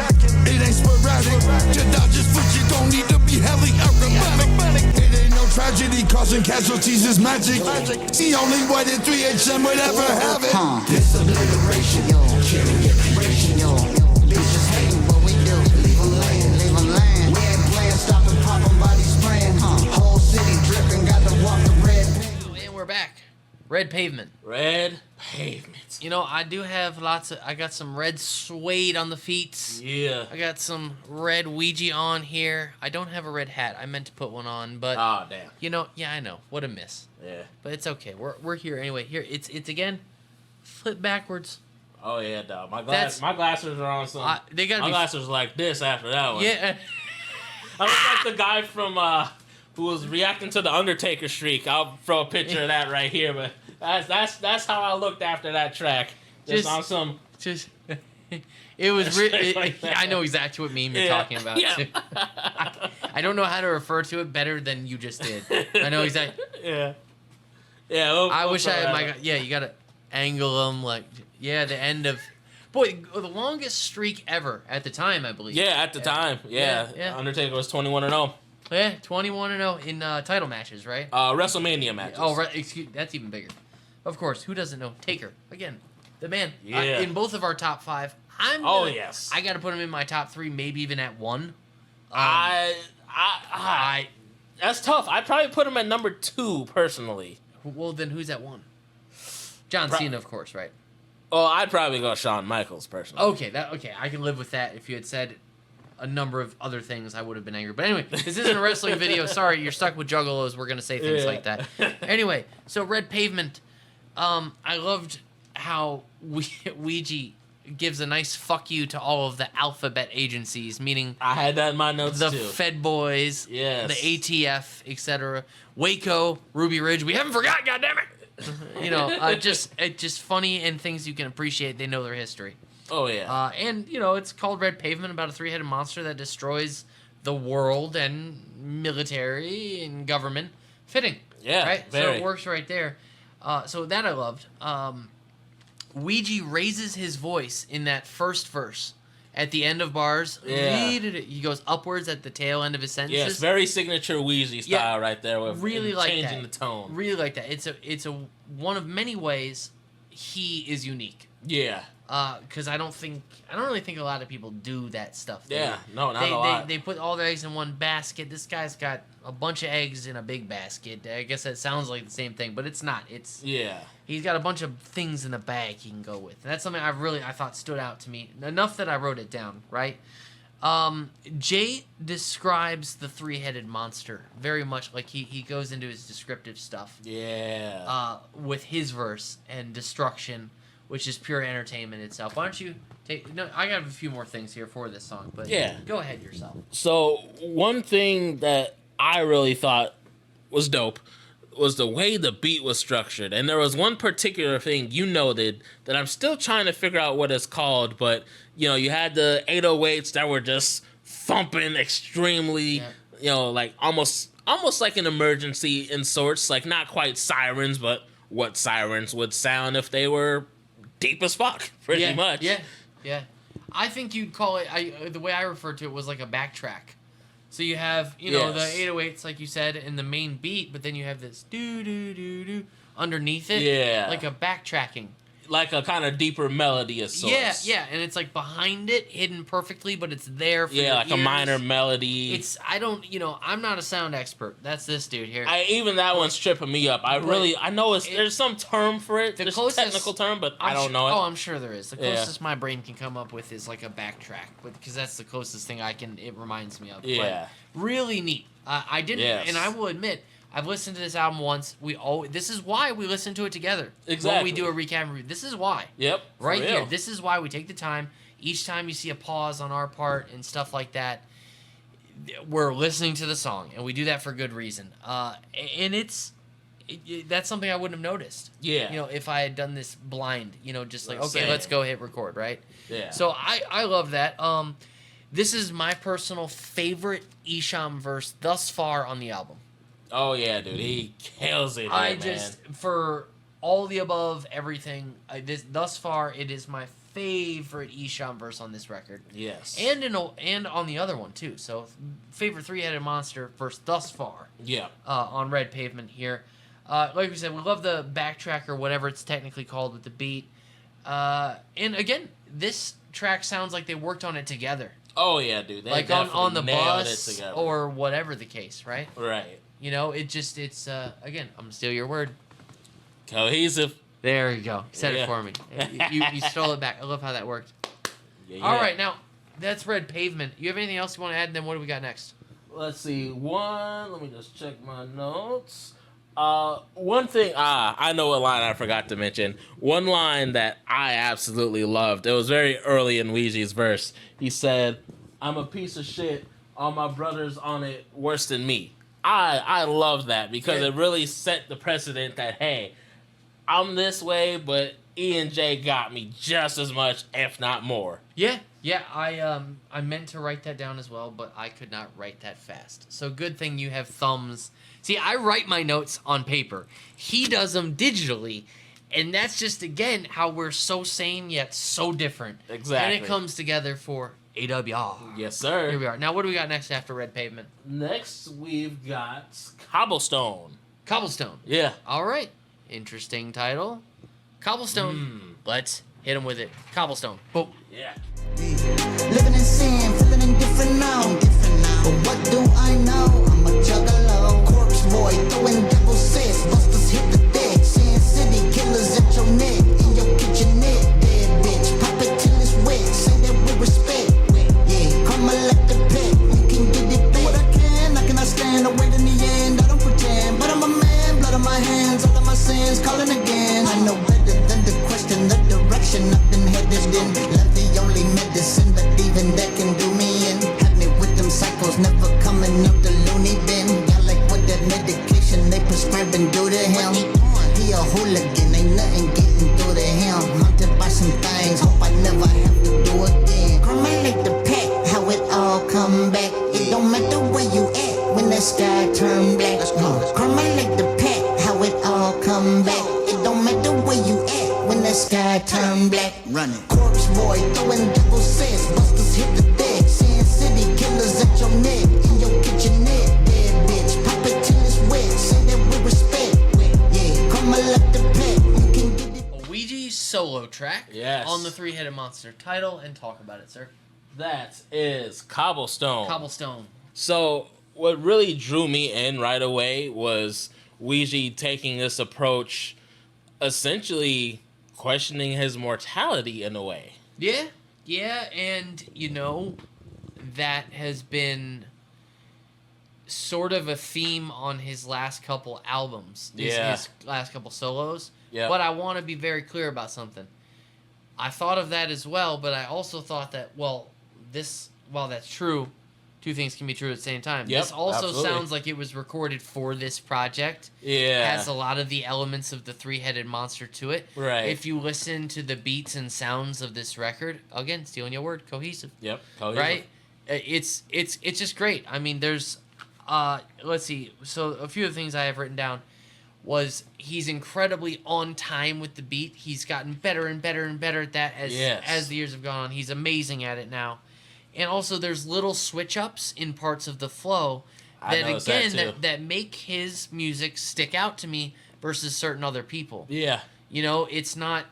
It ain't sporadic. To dodge this foot, you don't need to be heavily acrobatic. It ain't no tragedy, causing casualties is magic. The only way that 3HM would ever have it. This obliteration, yo, killing generation, yo. Bitches hating what we do. Leave them laying, leave them laying. We ain't playing, stop and pop them body spraying. Whole city dripping, got to walk the red. And we're back. Red Pavement. Red Pavement. You know, I do have I got some red suede on the feet. Yeah. I got some red Ouija on here. I don't have a red hat. I meant to put one on, but... Oh, damn. You know, yeah, I know. What a miss. Yeah. But it's okay. We're here anyway. Here, it's again, flip backwards. Oh, yeah, dog. My glasses are on some... They gotta my be... glasses are like this after that one. Yeah. I look like the guy from... who was reacting to the Undertaker streak. I'll throw a picture of that right here, but that's how I looked after that track. Just on some... Just... It was really... like that. I know exactly what meme you're talking about, Yeah. too. I don't know how to refer to it better than you just did. I know exactly... Yeah. Yeah. I wish I had my... Yeah, you gotta angle them like... Yeah, the end of... Boy, the longest streak ever at the time, I believe. Yeah, at the time. Yeah. Undertaker was 21-0. Yeah, 21-0 in title matches, right? WrestleMania matches. Oh, excuse, that's even bigger. Of course, who doesn't know? Taker. Again, the man. Yeah. In both of our top 5. Yes. I got to put him in my top 3, maybe even at 1. That's tough. I'd probably put him at number 2, personally. Well, then who's at 1? John Cena, of course, right? Oh, I'd probably go Shawn Michaels, personally. Okay, I can live with that. If you had said a number of other things, I would have been angry. But anyway, this isn't a wrestling video. Sorry, you're stuck with Juggalos. We're going to say things like that. Anyway, so Red Pavement. I loved how Ouija gives a nice fuck you to all of the alphabet agencies, meaning I had that in my notes the too. Fed Boys, the ATF, etc. Waco, Ruby Ridge. We haven't forgot, goddammit. You know, just funny and things you can appreciate. They know their history. Oh yeah. And you know, it's called Red Pavement, about a 3-headed monster that destroys the world and military and government. Fitting. Yeah. Right. Very. So it works right there. So that I loved. Ouija raises his voice in that first verse at the end of bars. Yeah. He goes upwards at the tail end of his sentences. Yes, very signature Ouija style right there. With really like changing that. the tone. Really like that. It's a one of many ways he is unique. Yeah. Because I don't really think a lot of people do that stuff. Yeah, not a lot. They put all their eggs in one basket. This guy's got a bunch of eggs in a big basket. I guess that sounds like the same thing, but it's not. He's got a bunch of things in a bag he can go with. And that's something I thought stood out to me enough that I wrote it down. Right. Jay describes the 3-headed monster very much like he goes into his descriptive stuff. Yeah. With his verse and destruction, which is pure entertainment itself. Why don't you take... No, I got a few more things here for this song, but go ahead yourself. So, one thing that I really thought was dope was the way the beat was structured. And there was one particular thing you noted that I'm still trying to figure out what it's called, but, you know, you had the 808s that were just thumping extremely, you know, like almost like an emergency in sorts, like not quite sirens, but what sirens would sound if they were deep as fuck, pretty much. Yeah. I think you'd call it, the way I referred to it was like a backtrack. So you have, you know, the 808s, like you said, in the main beat, but then you have this do-do-do-do underneath it. Yeah. Like a backtracking. Like a kind of deeper melody of sorts. Yeah, and it's like behind it, hidden perfectly, but it's there for your like ears. a minor melody. I'm not a sound expert. That's this dude here. Even that one's tripping me up. I know there's some term for it. There's a technical term, but I don't know it. Oh, I'm sure there is. The closest my brain can come up with is like a backtrack, because that's the closest thing it reminds me of. Yeah. But really neat. I didn't, and I will admit, I've listened to this album once. This is why we listen to it together. Exactly. When we do a recap review. This is why. Yep. Right here. This is why we take the time. Each time you see a pause on our part and stuff like that. we're listening to the song, and we do that for good reason. And that's something I wouldn't have noticed. Yeah. You know, if I had done this blind, you know, just like, okay, Same. let's go hit record, right? Yeah. So I love that. This is my personal favorite Esham verse thus far on the album. Oh yeah, dude, he kills it. For all the above, everything, thus far, it is my favorite Esham verse on this record. Yes. And on the other one too. So favorite three-headed monster verse thus far. Yeah. On Red Pavement here. Like we said, we love the backtrack or whatever it's technically called with the beat. And again, this track sounds like they worked on it together. Oh yeah, dude. They like on the bus or whatever the case, right? Right. You know, it's again, I'm gonna steal your word. Cohesive. There you go. Said it for me. You stole it back. I love how that worked. Yeah. All right, now that's Red Pavement. You have anything else you want to add? And then what do we got next? Let's see. Let me just check my notes. One thing, I know a line I forgot to mention. One line that I absolutely loved. It was very early in Ouija's verse. He said, "I'm a piece of shit. All my brothers on it worse than me." I love that because it really set the precedent that, hey, I'm this way, but E and J got me just as much, if not more. Yeah. I meant to write that down as well, but I could not write that fast. So good thing you have thumbs. See, I write my notes on paper. He does them digitally, and that's just, again, how we're so same yet so different. Exactly. And it comes together for AWR. Yes, sir. Here we are. Now, what do we got next after Red Pavement? Next, we've got Cobblestone. Cobblestone. Yeah. All right. Interesting title. Cobblestone. Let's hit him with it. Cobblestone. Boom. Yeah. Living in sin, feeling indifferent now. But what do I know? I'm a juggalo. Corpse boy, throwing devil sis. Busters hit the deck. Sin City killers at your neck. In your kitchenette. Dead bitch, pop it till it's wet. Say that with respect. Yeah, come and let the pet. You can get it back. What I can, I cannot stand to wait in the end. I don't pretend, but I'm a man. Blood on my hands, all of my sins calling again. I know better than to question the direction I've been headed in. Love the only medicine, but even that can do me in. Had me with them cycles, never coming up the loony bin. Y'all like what that medication they prescribe and do to him. He a hooligan, ain't nothing getting through to him. Haunted by some things, hope I never have to do again. Karma like the pack, how it all come back. It don't matter where you at when that sky turn black. Karma like the pack, how it all come back. It don't matter where you at when that sky turn black. Running. Corpse boy, throwing devil sis. Busters hit the deck. Sin City killers at your neck. In your kitchenette. Dead bitch, pop it till it's wet. Say that with respect. Yeah, come and let the pet. You can get it. A Ouija solo track. Yes. On the Three-Headed Monster title, and talk about it, sir. That is Cobblestone. Cobblestone. So what really drew me in right away was Ouija taking this approach, essentially questioning his mortality in a way. Yeah, and, you know, that has been sort of a theme on his last couple albums. His last couple solos. Yeah. But I want to be very clear about something. I thought of that as well, but I also thought that, while that's true, two things can be true at the same time. Yep, this also absolutely. sounds like it was recorded for this project. Yeah. Has a lot of the elements of the Three-Headed Monster to it. Right. If you listen to the beats and sounds of this record, again, stealing your word, cohesive. Yep. Cohesive. Right? It's just great. I mean, there's let's see. So a few of the things I have written down was he's incredibly on time with the beat. He's gotten better and better and better at that as the years have gone on. He's amazing at it now. And also there's little switch-ups in parts of the flow that make his music stick out to me versus certain other people. Yeah. You know, it's not...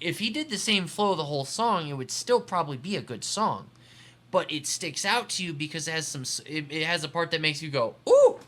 If he did the same flow the whole song, it would still probably be a good song. But it sticks out to you because it has a part that makes you go, ooh!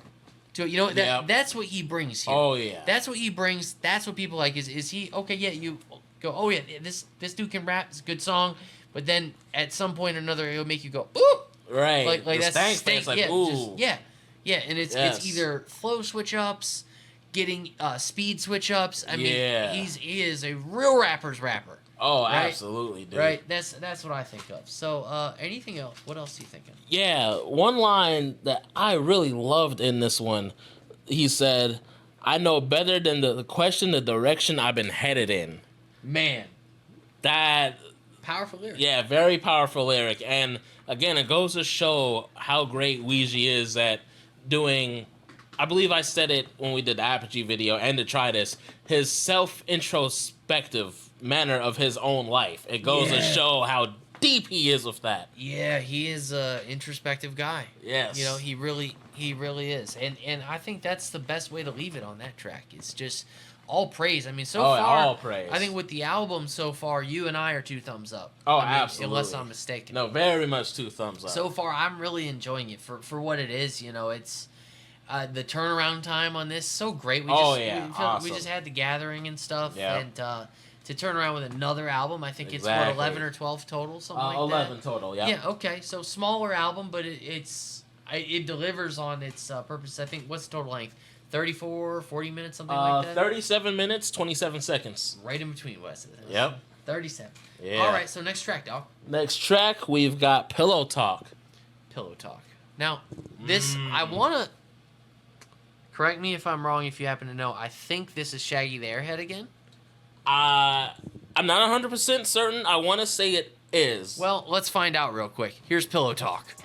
To, you know, that's what he brings here. Oh, yeah. That's what he brings. That's what people like. Is he... Okay, yeah, you go, oh, yeah, this dude can rap. It's a good song. But then at some point or another, it'll make you go, ooh! Right. Like that's stank. Like, yeah, ooh. Yeah, and it's either flow switch-ups, getting speed switch-ups. I mean, he is a real rapper's rapper. Oh, right? absolutely, dude. Right? That's what I think of. So, anything else? What else are you thinking? Yeah, one line that I really loved in this one, he said, "I know better than the question the direction I've been headed in." Man. That... Powerful lyric. Yeah, very powerful lyric. And, again, it goes to show how great Ouija is at doing... I believe I said it when we did the Apogee video and to try this. His self-introspective manner of his own life. It goes to show how deep he is with that. Yeah, he is a introspective guy. Yes. You know, he really is. And I think that's the best way to leave it on that track. It's just all praise. I mean, so far, all praise. I think with the album so far, you and I are 2 thumbs up. Oh, I mean, absolutely. Unless I'm mistaken. No, very much 2 thumbs up. So far, I'm really enjoying it for what it is. You know, it's the turnaround time on this so great. We awesome. We just had the gathering and stuff, Yep. and to turn around with another album, I think it's what, Exactly. 11 or 12 total, something like that. 11 total. Yeah. Yeah. Okay. So smaller album, but it delivers on its purpose. I think what's the total length? 34, 40 minutes, something like that. 37 minutes, 27 seconds. Right in between, Wes. Yep. 37. Yeah. All right. So next track, dog. Next track, we've got Pillow Talk. Pillow Talk. Now, this I wanna. Correct me if I'm wrong. If you happen to know, I think this is Shaggy the Airhead again. I'm not 100% certain. I want to say it is. Well, let's find out real quick. Here's Pillow Talk.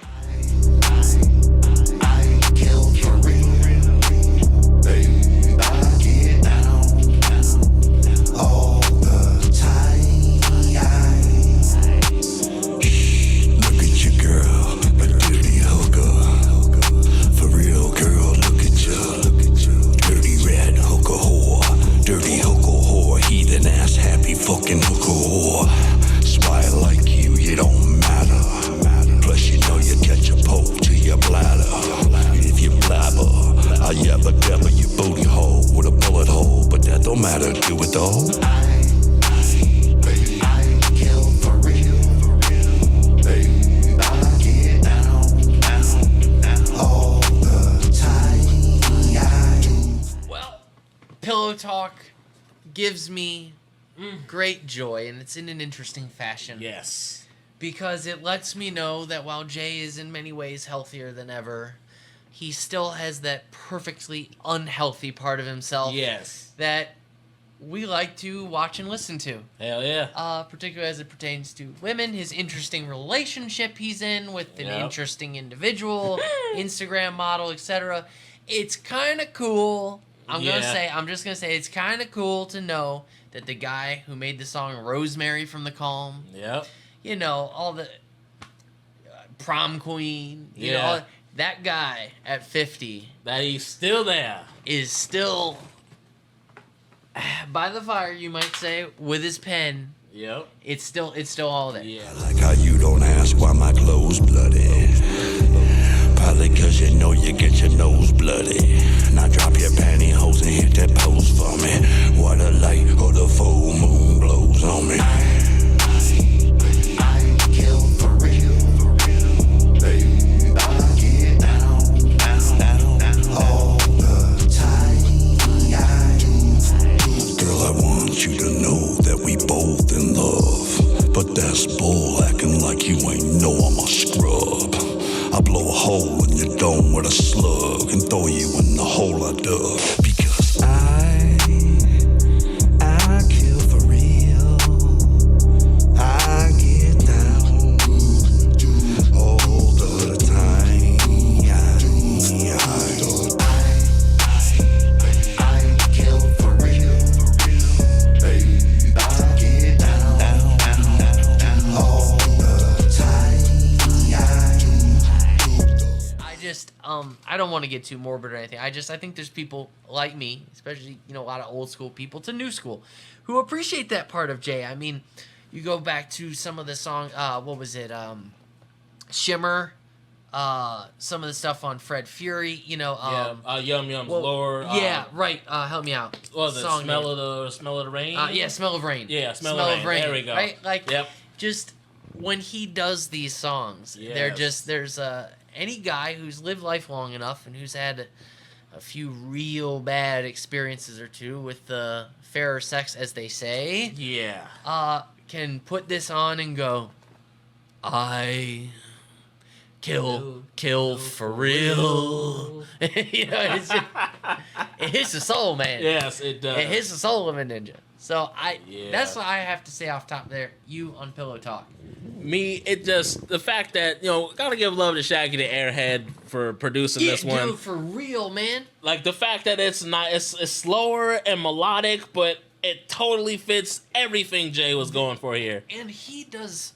Fucking hooker whore. Spy like you don't matter. Plus you know you catch a poke to your bladder. If you blabber, I yabba dabba your booty hole with a bullet hole. But that don't matter, do it though. I kill for real. I get down all the time. Well, Pillow Talk gives me great joy, and it's in an interesting fashion. Yes. Because it lets me know that while Jay is in many ways healthier than ever, he still has that perfectly unhealthy part of himself. Yes. That we like to watch and listen to. Hell yeah. Particularly as it pertains to women, his interesting relationship he's in with an interesting individual, Instagram model, etc. It's kind of cool. I'm just gonna say it's kind of cool to know that the guy who made the song Rosemary from the Calm, Yep. you know, all the prom queen, you know, all, that guy at 50 that he's still there is still by the fire, you might say, with his pen. Yep. It's still all there. Yeah. Like how you don't ask why my clothes bloody. Probably cause you know you get your nose bloody. Now drop your pantyhose and hit that pose for me. While the light or the full moon blows on me. I kill for real. I get down all the time. Girl, I want you to know that we both in love. But that's bull acting like you ain't know I'm a scrub. I blow a hole in your dome with a slug and throw you in the hole I dug. Because I kill for real. I get down all the time. I kill for real. I get down all the time. I don't want to get too morbid or anything. I think there's people like me, especially, you know, a lot of old school people to new school, who appreciate that part of Jay. I mean, you go back to some of the song, what was it? Shimmer, some of the stuff on Fred Fury, you know. Yum Yum's Lord. Yeah, right. Help me out. What was it? Song Smell of the Rain? Yeah, Smell of Rain. Yeah, Smell of Rain. There we go. Right? Like, yep. Just when he does these songs, there's any guy who's lived life long enough and who's had a few real bad experiences or two with the fairer sex, as they say. Yeah. can put this on and go, I kill for real. You know, it hits the soul, man. Yes, it does. It hits the soul of a ninja. So that's what I have to say off top there. You on Pillow Talk. Me, it just, the fact that, gotta give love to Shaggy the Airhead for producing this one. Dude, for real, man. Like, the fact that it's slower and melodic, but it totally fits everything Jay was going for here. And he does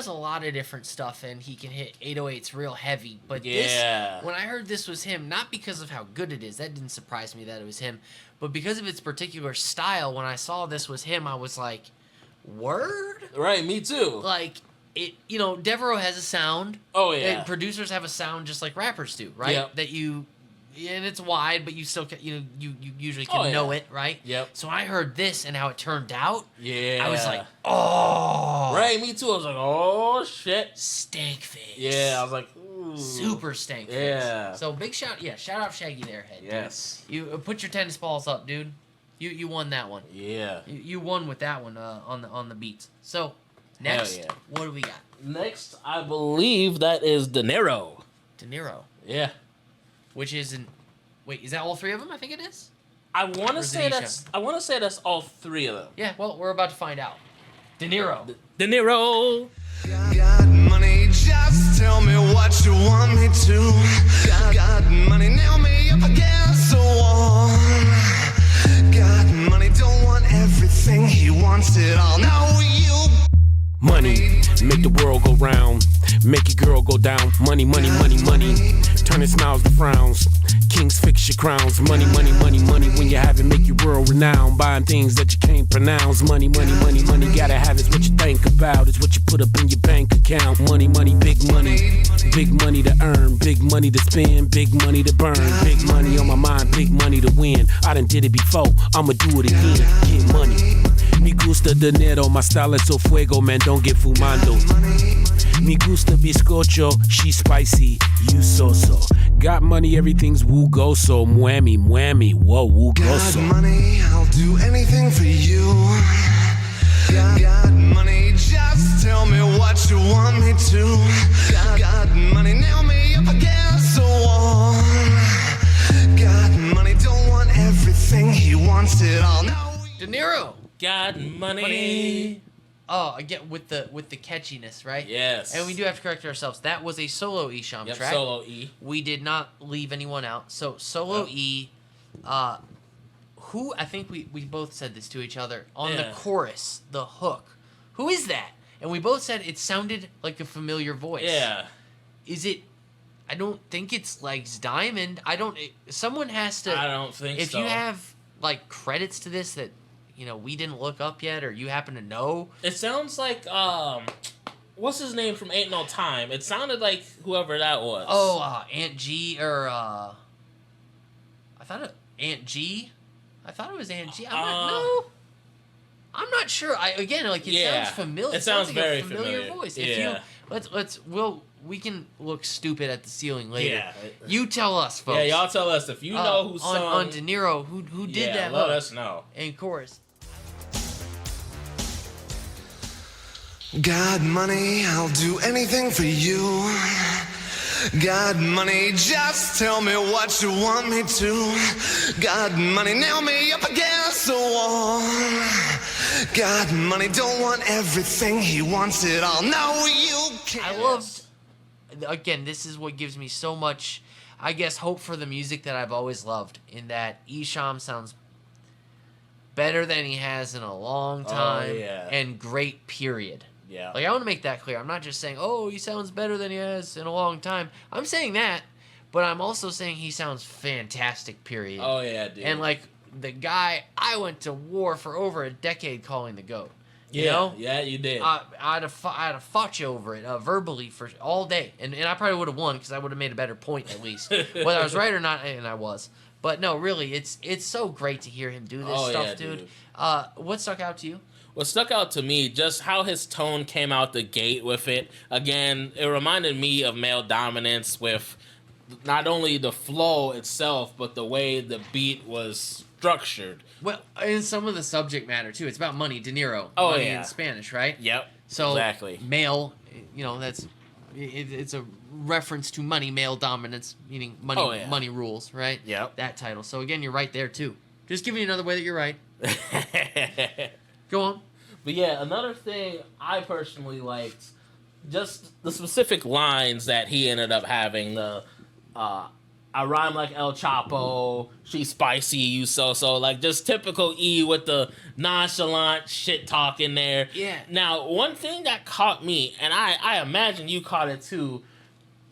a lot of different stuff, and he can hit 808s real heavy. But when I heard this was him, not because of how good it is, that didn't surprise me that it was him, but because of its particular style, when I saw this was him, I was like, word? Right, me too. Like, Devereaux has a sound. Oh, yeah. And producers have a sound just like rappers do, right? Yep. That and it's wide, but you still you usually can know it, right? Yep. So I heard this and how it turned out. Yeah. I was like, oh. Right, me too. I was like, oh shit. Stank face. Yeah, I was like, ooh. Super stank face. Yeah. So big shout out Shaggy the Airhead. Yes. Dude. You put your tennis balls up, dude. You won that one. Yeah. You won with that one on the beats. So next, what do we got? Next, I believe that is DINERO. DINERO. Yeah. Which is wait, is that all three of them? I think it is. I want to say that's all three of them. Yeah, well, we're about to find out. DINERO. DINERO. Got money, just tell me what you want me to. Got money, nail me up against the wall. Got money, don't want everything, he wants it all. Now you. Money, make the world go round. Make your girl go down. Money, money, money, money. Turning smiles to frowns. Kings fix your crowns. Money, money, money, money. When you have it, make your world renowned. Buying things that you can't pronounce. Money, money, money, money. Gotta have it's what you think about. It's what you put up in your bank account. Money, money, big money. Big money to earn. Big money to spend. Big money to burn. Big money on my mind. Big money to win. I done did it before. I'ma do it again. Get money. Me gusta dinero, my style es so fuego, man, don't get fumando. Me gusta bizcocho, she spicy, you so-so. Got money, everything's woo-go-so. Mwammy, mwammy, whoa, woo-go-so. Got money, I'll do anything for you. Got money, just tell me what you want me to. Got money, nail me up against the wall. Got money, don't want everything, he wants it all. Now DINERO. Got money. Oh, again with the catchiness, right? Yes. And we do have to correct ourselves. That was a solo Esham track. Solo E. We did not leave anyone out. So solo E, who I think we both said this to each other on the chorus, the hook. Who is that? And we both said it sounded like a familiar voice. Yeah. Is it? I don't think it's Legs Diamond. Someone has to. I don't think so. If you have like credits to this that we didn't look up yet, or you happen to know. It sounds like what's his name from Ain't No Time? It sounded like whoever that was. Oh, Aunt G, or I thought Aunt G. I thought it was Aunt G. I'm not sure. It sounds familiar. It sounds like very a familiar voice. Yeah. If we can look stupid at the ceiling later. Yeah. You tell us, folks. Yeah, y'all tell us if you know who sung on DINERO who did that. Let us know. And chorus. got money, I'll do anything for you. Got money, just tell me what you want me to. Got money, nail me up against the wall. Got money, don't want everything, he wants it all. No, you can't. I loved, again, this is what gives me so much, I guess, hope for the music that I've always loved, in that Esham sounds better than he has in a long time, and great, period. Yeah. Like, I want to make that clear. I'm not just saying, oh, he sounds better than he has in a long time. I'm saying that, but I'm also saying he sounds fantastic, period. Oh, yeah, dude. And, like, the guy I went to war for over a decade calling the GOAT. You yeah, know? Yeah, you did. I'd have fought you over it verbally for all day. And I probably would have won because I would have made a better point, at least. Whether I was right or not, and I was. But, no, really, it's so great to hear him do this stuff, dude. What stuck out to you? What stuck out to me, just how his tone came out the gate with it. Again, it reminded me of Male Dominance with not only the flow itself, but the way the beat was structured. Well, and some of the subject matter too. It's about money, dinero. Oh, money yeah. in Spanish, right? Yep. So exactly. male, it's a reference to money, male dominance, meaning money. Oh, yeah. Money rules, right? Yep. That title. So again, you're right there too. Just giving you another way that you're right. Go on. But yeah, another thing I personally liked, just the specific lines that he ended up having. The I rhyme like El Chapo, she's spicy, you so, like just typical E with the nonchalant shit talk in there. Yeah. Now, one thing that caught me, and I imagine you caught it too,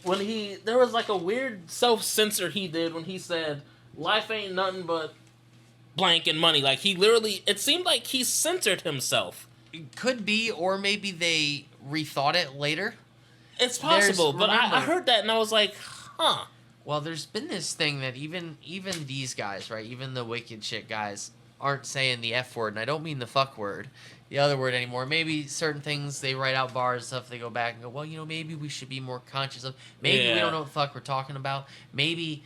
when there was like a weird self-censor he did when he said, life ain't nothing but blank and money. Like he literally, it seemed like he censored himself. It could be, or maybe they rethought it later. It's possible, but I heard that and I was like, huh. Well, there's been this thing that even these guys, right, even the wicked shit guys, aren't saying the F word, and I don't mean the fuck word, the other word anymore. Maybe certain things, they write out bars and stuff, they go back and go, well, maybe we should be more conscious of, maybe we don't know what the fuck we're talking about, maybe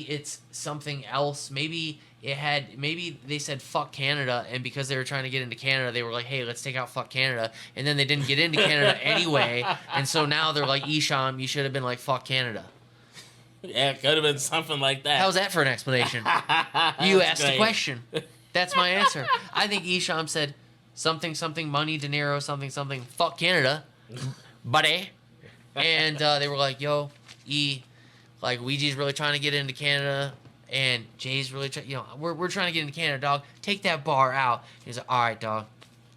it's something else, maybe they said fuck Canada, and because they were trying to get into Canada, they were like, hey, let's take out fuck Canada, and then they didn't get into Canada anyway, and so now they're like, Esham, you should have been like, fuck Canada. Yeah, it could have been something like that. How's that for an explanation? You asked the question. That's my answer. I think Esham said something, money, dinero, something, fuck Canada, buddy. And they were like, yo, like, Ouija's really trying to get into Canada, and Jay's really we're trying to get into Canada, dog. Take that bar out. He's like, all right, dog,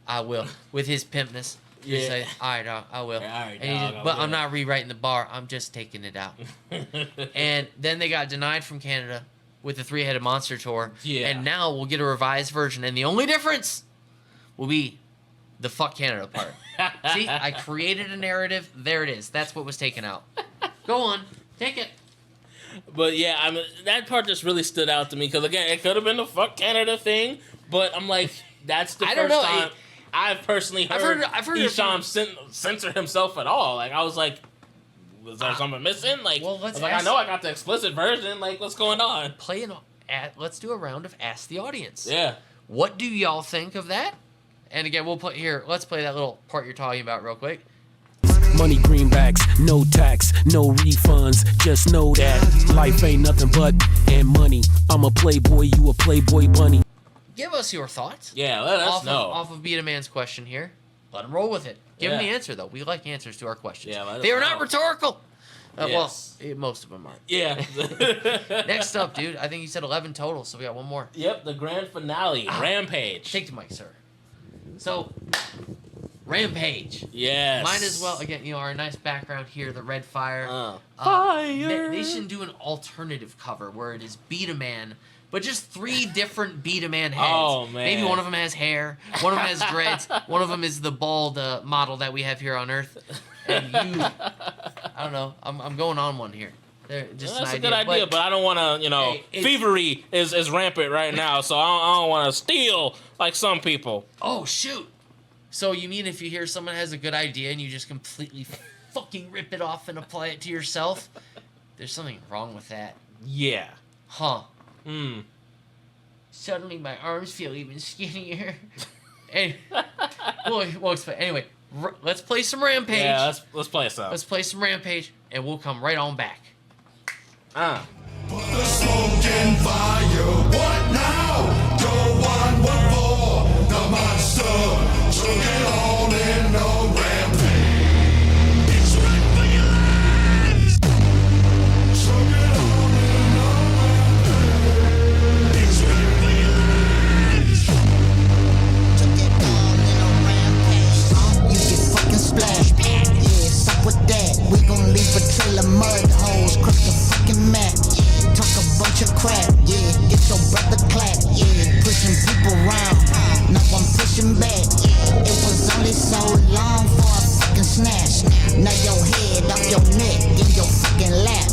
I will. With his pimpness. Yeah. He's like, all right, dog, I will. Yeah, all right, and dog, but I'm not rewriting the bar. I'm just taking it out. And then they got denied from Canada with the Three-Headed Monster tour. Yeah. And now we'll get a revised version. And the only difference will be the fuck Canada part. See, I created a narrative. There it is. That's what was taken out. Go on. Take it. But yeah, I mean, that part just really stood out to me. Because again, it could have been the fuck Canada thing. But I'm like, that's the first time I've personally heard Esham censor himself at all. Like, I was like, was there something missing? Like, well, I know I got the explicit version. Like, what's going on? Let's do a round of Ask the Audience. Yeah. What do y'all think of that? And again, let's play that little part you're talking about real quick. Money greenbacks, no tax, no refunds. Just know that life ain't nothing but and money. I'm a playboy, you a playboy bunny. Give us your thoughts. Yeah, let us know. Off of Beat a Man's question here. Let him roll with it. Give him the answer, though. We like answers to our questions. Yeah, they are not rhetorical. Yes. Well, most of them aren't. Yeah. Next up, dude, I think you said 11 total, so we got one more. Yep, the grand finale, Rampage. Take the mic, sir. So, Rampage. Yes. Might as well, again, our nice background here, the red fire. Fire. They should do an alternative cover where it is Beat a Man, but just 3 different Beat a Man heads. Oh, man. Maybe one of them has hair, one of them has dreads, one of them is the bald model that we have here on Earth. And I don't know, I'm going on one here. Just that's a good idea, but I don't want to, thievery is rampant right now, so I don't want to steal like some people. Oh, shoot. So you mean if you hear someone has a good idea and you just completely fucking rip it off and apply it to yourself? There's something wrong with that. Yeah. Huh. Suddenly my arms feel even skinnier. And we'll explain. Anyway, let's play some Rampage. Yeah, let's play some. Let's play some Rampage, and we'll come right on back. Put the smoke and fire. What now? Go on, what for? The monster took it all in a rampage. It's right for your lives. Took it all in a rampage. It's right for your lives. Took it all in a rampage. You get fucking splashed. Yeah, stop with that. We gon' leave a trail of mud holes. Crook the fucking map. Talk a bunch of crap. Yeah, get your brother clap. Yeah, pushing people around. Now I'm pushing back. It was only so long for a fucking snatch. Now your head off your neck in your fucking lap.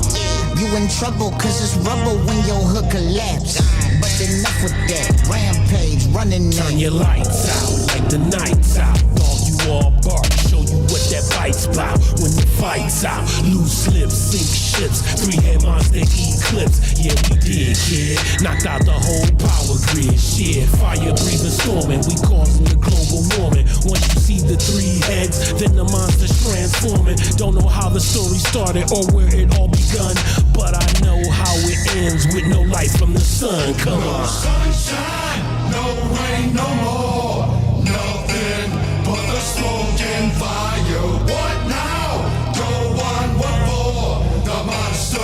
You in trouble cause it's rubber when your hook collapse. But enough with that. Rampage running. Turn your lights out like the night's out. Dog, you all bark. Show you what that bite's about. When the fight's out, loose lips, sink ships. 3-head monster eclipse. Yeah, we did, kid. Knocked out the whole power grid. Shit, fire breathing storming. We causing the global warming. Once you see the three heads, then the monster's transforming. Don't know how the story started or where it all begun, but I know how it ends with no light from the sun. Come on. Sunshine, no rain, no more. Nothing but the smoke and fire. What now? Go on, what for? The monster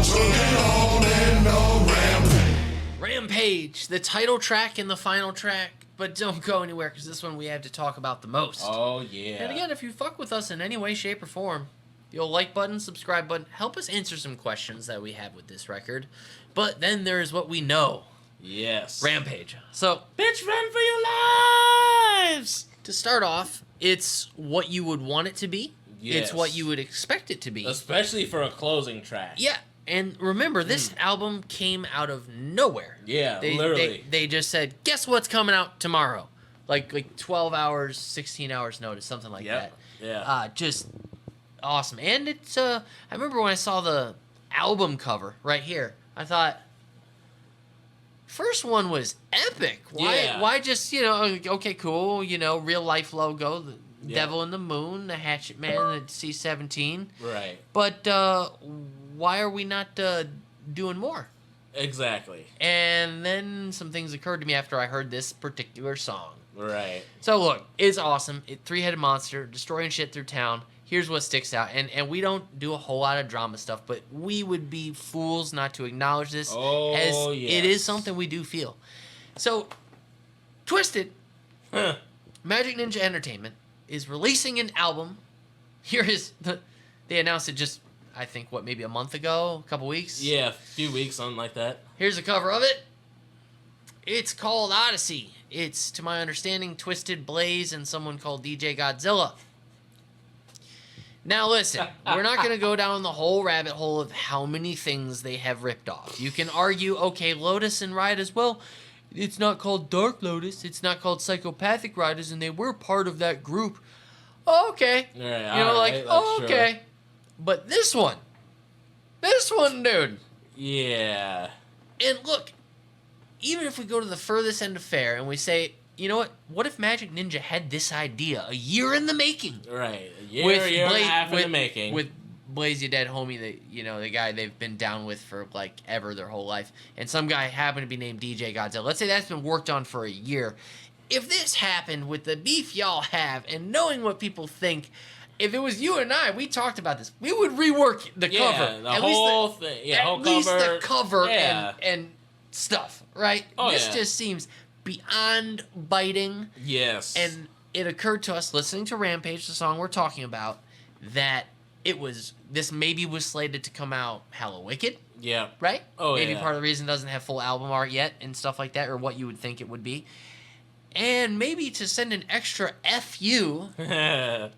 took it on in no rampage. Rampage, the title track and the final track. But don't go anywhere, because this one we have to talk about the most. Oh, yeah. And again, if you fuck with us in any way, shape, or form, the old like button, subscribe button, help us answer some questions that we have with this record. But then there's what we know. Yes. Rampage. So, bitch, run for your lives! To start off, it's what you would want it to be. Yes. It's what you would expect it to be. Especially for a closing track. Yeah. And remember, this album came out of nowhere. Yeah, literally. They just said, guess what's coming out tomorrow? Like 12 hours, 16 hours notice, something like that. Yeah. Just awesome. And it's, I remember when I saw the album cover right here, I thought, first one was epic. Why just, okay, cool, real life logo, the Devil in the Moon, the Hatchet Man, the C-17. Right. But why are we not doing more? Exactly. And then some things occurred to me after I heard this particular song. Right. So look, it's awesome. Three-headed monster, destroying shit through town. Here's what sticks out. And we don't do a whole lot of drama stuff, but we would be fools not to acknowledge this as it is something we do feel. So, Twisted, Magic Ninja Entertainment, is releasing an album. Here is they announced it just, I think, maybe a month ago, a couple weeks? Yeah, a few weeks, something like that. Here's a cover of it. It's called Odyssey. It's, to my understanding, Twisted, Blaze, and someone called DJ Godzilla. Now listen, we're not going to go down the whole rabbit hole of how many things they have ripped off. You can argue, okay, Lotus and Riot as well. It's not called Dark Lotus. It's not called Psychopathic Riders, and they were part of that group. Oh, okay. Right, okay. Sure. But this one, dude. Yeah. And look, even if we go to the furthest end of fair and we say, you know what? What if Magic Ninja had this idea a year in the making? Right. A year and a half in the making. With Blaze Your Dead Homie, the guy they've been down with for ever their whole life, and some guy happened to be named DJ Godzilla. Let's say that's been worked on for a year. If this happened with the beef y'all have and knowing what people think, if it was you and I, we talked about this, we would rework the cover. The whole thing. Yeah, whole cover. At least the cover and stuff, right? Oh, this just seems beyond biting. Yes. And it occurred to us, listening to Rampage, the song we're talking about, that this maybe was slated to come out hella wicked. Yeah. Right? Oh, maybe part of the reason it doesn't have full album art yet and stuff like that, or what you would think it would be. And maybe to send an extra FU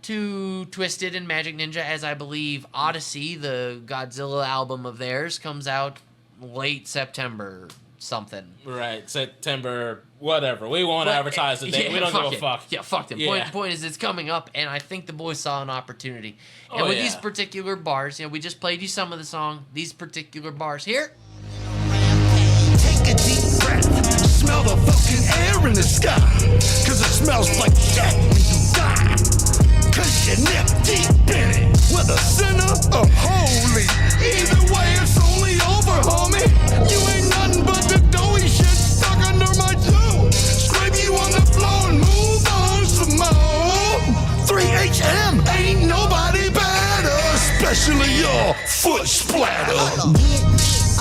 to Twisted and Magic Ninja, as I believe Odyssey, the Godzilla album of theirs, comes out late September something. Right, September, whatever. We won't advertise the date. Yeah, we don't give a fuck. Yeah, fuck them. Yeah. Point is, it's coming up, and I think the boys saw an opportunity. And with these particular bars, we just played you some of the song. These particular bars here. Take a deep breath. Smell the fucking air in the sky. Cause it smells like shit when you die. Cause you're neck deep in it. Whether sinner or holy. Either way, it's only over, homie. You ain't nothing but the doughy shit stuck under my toe. Scrape you on the floor and move on some more. 3HM ain't nobody better. Especially your foot splatter. Get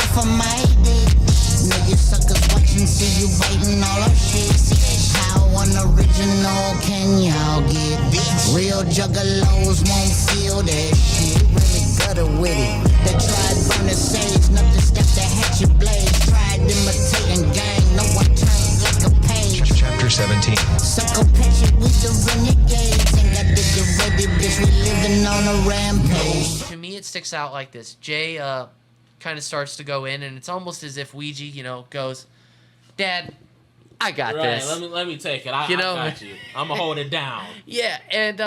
off of my dick. Know you suckers watching, see you biting all our shit. How unoriginal can y'all get? Real juggalos won't feel that shit. Really gutter with it. They tried burning sage, nothing stepped the hatchet blade. Tried imitating gang, no one turned like a page. Chapter 17. Psychopathic with the renegades. Ain't got to get ready, bitch. We living on a rampage. To me, it sticks out like this. Jay, kind of starts to go in, and it's almost as if Ouija, goes, Dad, I got this. Let me take it. I got you. I'm gonna hold it down. Yeah, and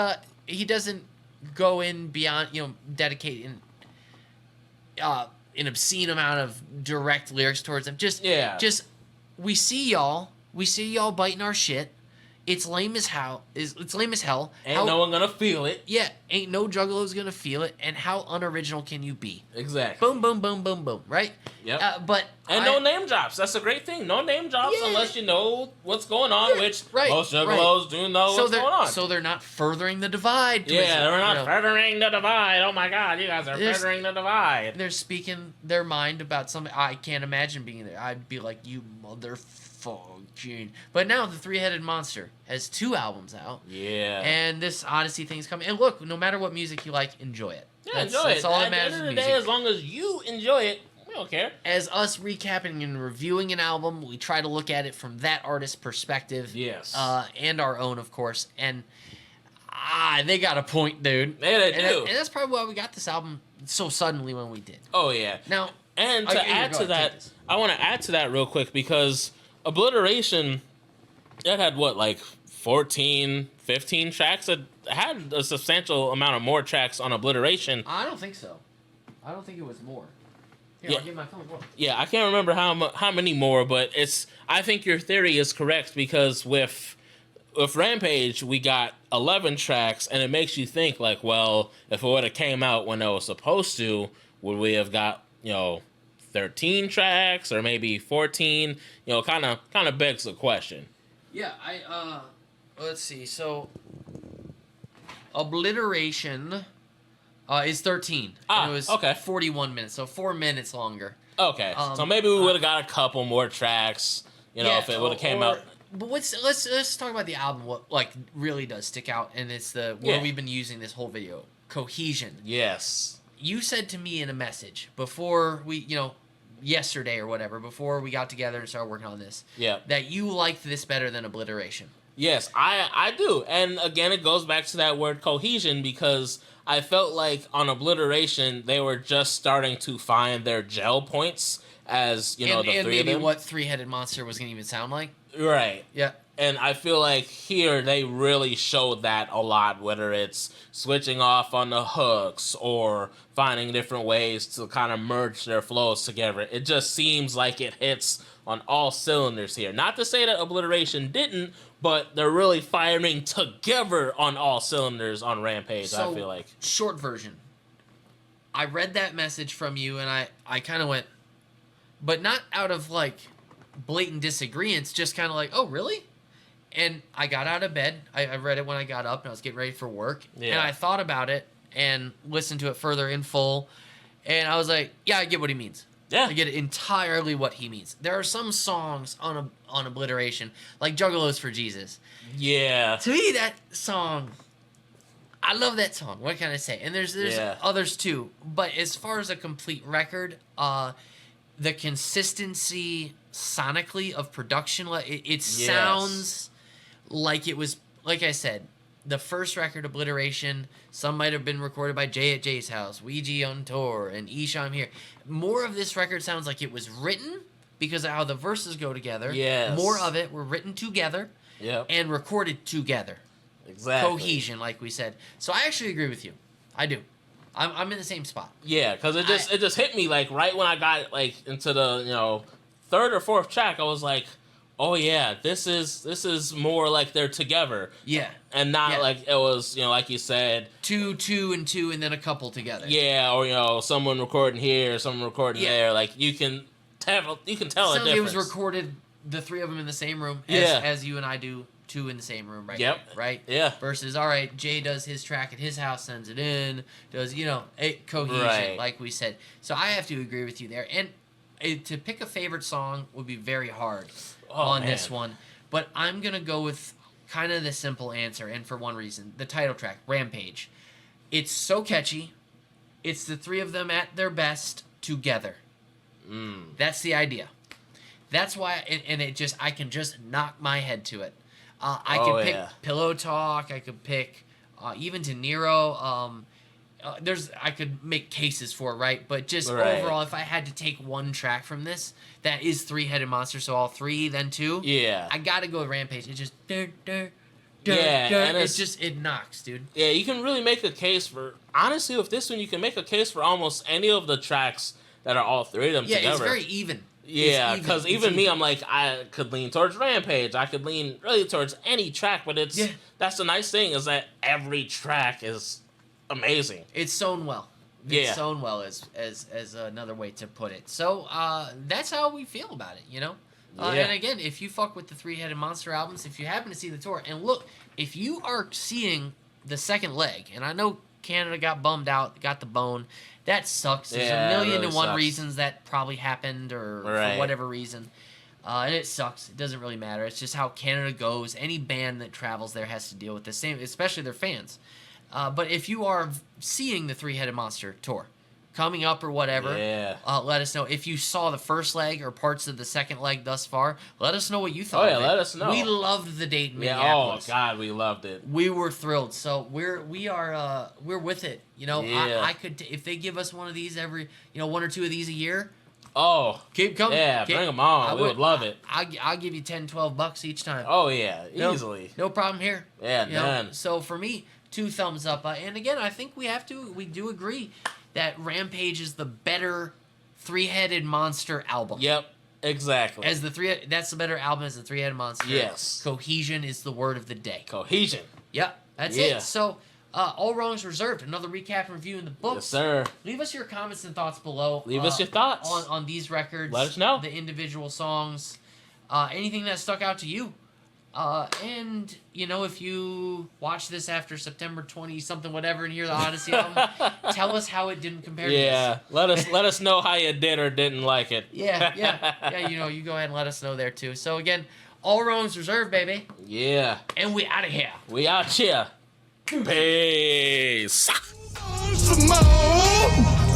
he doesn't go in beyond, dedicating an obscene amount of direct lyrics towards them. Just we see y'all biting our shit. It's lame as hell. It's lame as hell. Ain't no one gonna feel it. Yeah, ain't no Juggalos gonna feel it. And how unoriginal can you be? Exactly. Boom, boom, boom, boom, boom. Right? Yep. But no name drops. That's a great thing. No name drops unless you know what's going on, which most Juggalos do know what's going on. So they're not furthering the divide. Yeah, they're not furthering the divide. Oh my God, you guys are furthering the divide. They're speaking their mind about something. I can't imagine being there. I'd be like, you motherfucking. But now the Three-Headed Monster has 2 albums out. Yeah. And this Odyssey thing's coming. And look, no matter what music you like, enjoy it. Yeah, enjoy it. That's all that matters. At the end of the day, as long as you enjoy it, we don't care. As us recapping and reviewing an album, we try to look at it from that artist's perspective. Yes. And our own, of course. And they got a point, dude. Yeah, they do. And that's probably why we got this album so suddenly when we did. Oh, yeah. Now, and to add to that, I want to add to that real quick because Obliteration, that had what, like 14, 15 tracks? It had a substantial amount of more tracks on Obliteration. I don't think so. I don't think it was more. Here, I'll give my phone. Yeah, I can't remember how many more, but I think your theory is correct because with Rampage, we got 11 tracks, and it makes you think like, well, if it would have came out when it was supposed to, would we have got 13 tracks or maybe 14? Kind of begs the question. Yeah, let's see. So Obliteration is 13. And it was 41 minutes, so 4 minutes longer. Okay, so maybe we would have got a couple more tracks. If it would have came out. But let's talk about the album. What like really does stick out, and it's the word we've been using this whole video: cohesion. Yes. You said to me in a message before we, yesterday or whatever, before we got together and started working on this, that you liked this better than Obliteration. Yes, I do. And again, it goes back to that word cohesion because I felt like on Obliteration, they were just starting to find their gel points as, the three of them. And maybe what Three-Headed Monster was going to even sound like. Right. Yeah. And I feel like here they really showed that a lot, whether it's switching off on the hooks or finding different ways to kind of merge their flows together. It just seems like it hits on all cylinders here. Not to say that Obliteration didn't, but they're really firing together on all cylinders on Rampage, so, I feel like. Short version. I read that message from you and I kind of went, but not out of like blatant disagreements, just kind of like, oh, really? And I got out of bed. I read it when I got up and I was getting ready for work. Yeah. And I thought about it and listened to it further in full. And I was like, yeah, I get what he means. Yeah. I get entirely what he means. There are some songs on Obliteration, like Juggalos for Jesus. Yeah. To me, that song, I love that song. What can I say? And there's others too. But as far as a complete record, the consistency sonically of production, it sounds like it was, like I said, the first record, Obliteration, some might have been recorded by Jay at Jay's house, Ouija on tour, and Esham here. More of this record sounds like it was written because of how the verses go together. Yes. More of it were written together and recorded together. Exactly. Cohesion, like we said. So I actually agree with you. I do. I'm in the same spot. Yeah, because it just hit me like right when I got like into the third or fourth track. I was like, oh yeah, this is more like they're together. Yeah. And not like it was, like you said, two and two and then a couple together. Yeah, or someone recording here, someone recording there. Like you can tell a difference. It was recorded, the three of them in the same room, as you and I do, two in the same room right now, right? Yeah. Versus, all right, Jay does his track at his house, sends it in, does, cohesion, like we said. So I have to agree with you there. And to pick a favorite song would be very hard this one. But I'm going to go with kind of the simple answer, and for one reason. The title track, Rampage. It's so catchy. It's the three of them at their best together. That's the idea. That's why, and I can just knock my head to it. I could pick Pillow Talk. I could pick even DINERO. I could make cases for it, right? But just overall, if I had to take one track from this, that is Three-Headed Monster, so all three, then two. Yeah. I gotta go with Rampage. It just and it knocks, dude. Yeah, you can really make a case for, honestly, with this one, you can make a case for almost any of the tracks that are all three of them together. Yeah, it's very even. Yeah, because even me, I'm like, I could lean towards Rampage. I could lean really towards any track, but that's the nice thing is that every track is amazing. It's sewn well. It's sewn well as another way to put it. So that's how we feel about it, you know? And again, if you fuck with the Three-Headed Monster albums, if you happen to see the tour, and look, if you are seeing the second leg, and I know Canada got bummed out, got the bone, that sucks. There's a million and one reasons that probably happened or for whatever reason. And it sucks. It doesn't really matter. It's just how Canada goes. Any band that travels there has to deal with the same, especially their fans. But if you are seeing the Three-Headed Monster tour coming up or whatever, let us know. If you saw the first leg or parts of the second leg thus far, let us know what you thought. Let us know. We loved the date in Minneapolis. Oh God, we loved it. We were thrilled. So we're with it. You know, I could if they give us one of these every, one or two of these a year. Oh, keep coming. Yeah, bring them on. We would love it. I'll give you $10-12 each time. Oh yeah, easily. No problem here. Yeah, done. So for me, 2 thumbs up. And again, I think we do agree that Rampage is the better Three-Headed Monster album. Yep, exactly. That's the better album as the Three-Headed Monster. Yes. Cohesion is the word of the day. Cohesion. Yep, that's it. So, All Wrongs Reserved, another recap and review in the books. Yes, sir. Leave us your comments and thoughts below. Leave us your thoughts on these records. Let us know. The individual songs. Anything that stuck out to you. And, if you watch this after September 20-something, whatever, and hear the Odyssey album, tell us how it didn't compare to this. Yeah, let us know how you did or didn't like it. Yeah, you go ahead and let us know there, too. So, again, All Wrongs Reserved, baby. Yeah. And we out of here. We out here. Peace.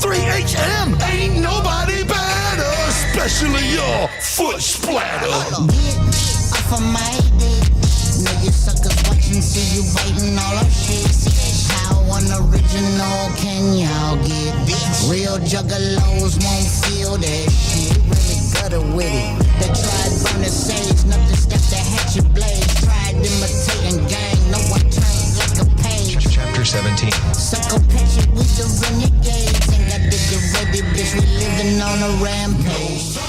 3HM, ain't nobody better, especially your foot splatter. Off of my dick. Nigga suckers watching, see you biting all our shit. How unoriginal can y'all get? Real juggalos won't feel that shit. Really gutter with it. They tried burning sage, nothing stepped to hatchet blades. Tried imitating gang, no one turned like a page. Chapter 17. Sucker patchet with the renegades. Ain't got to get ready, bitch, we living on a rampage.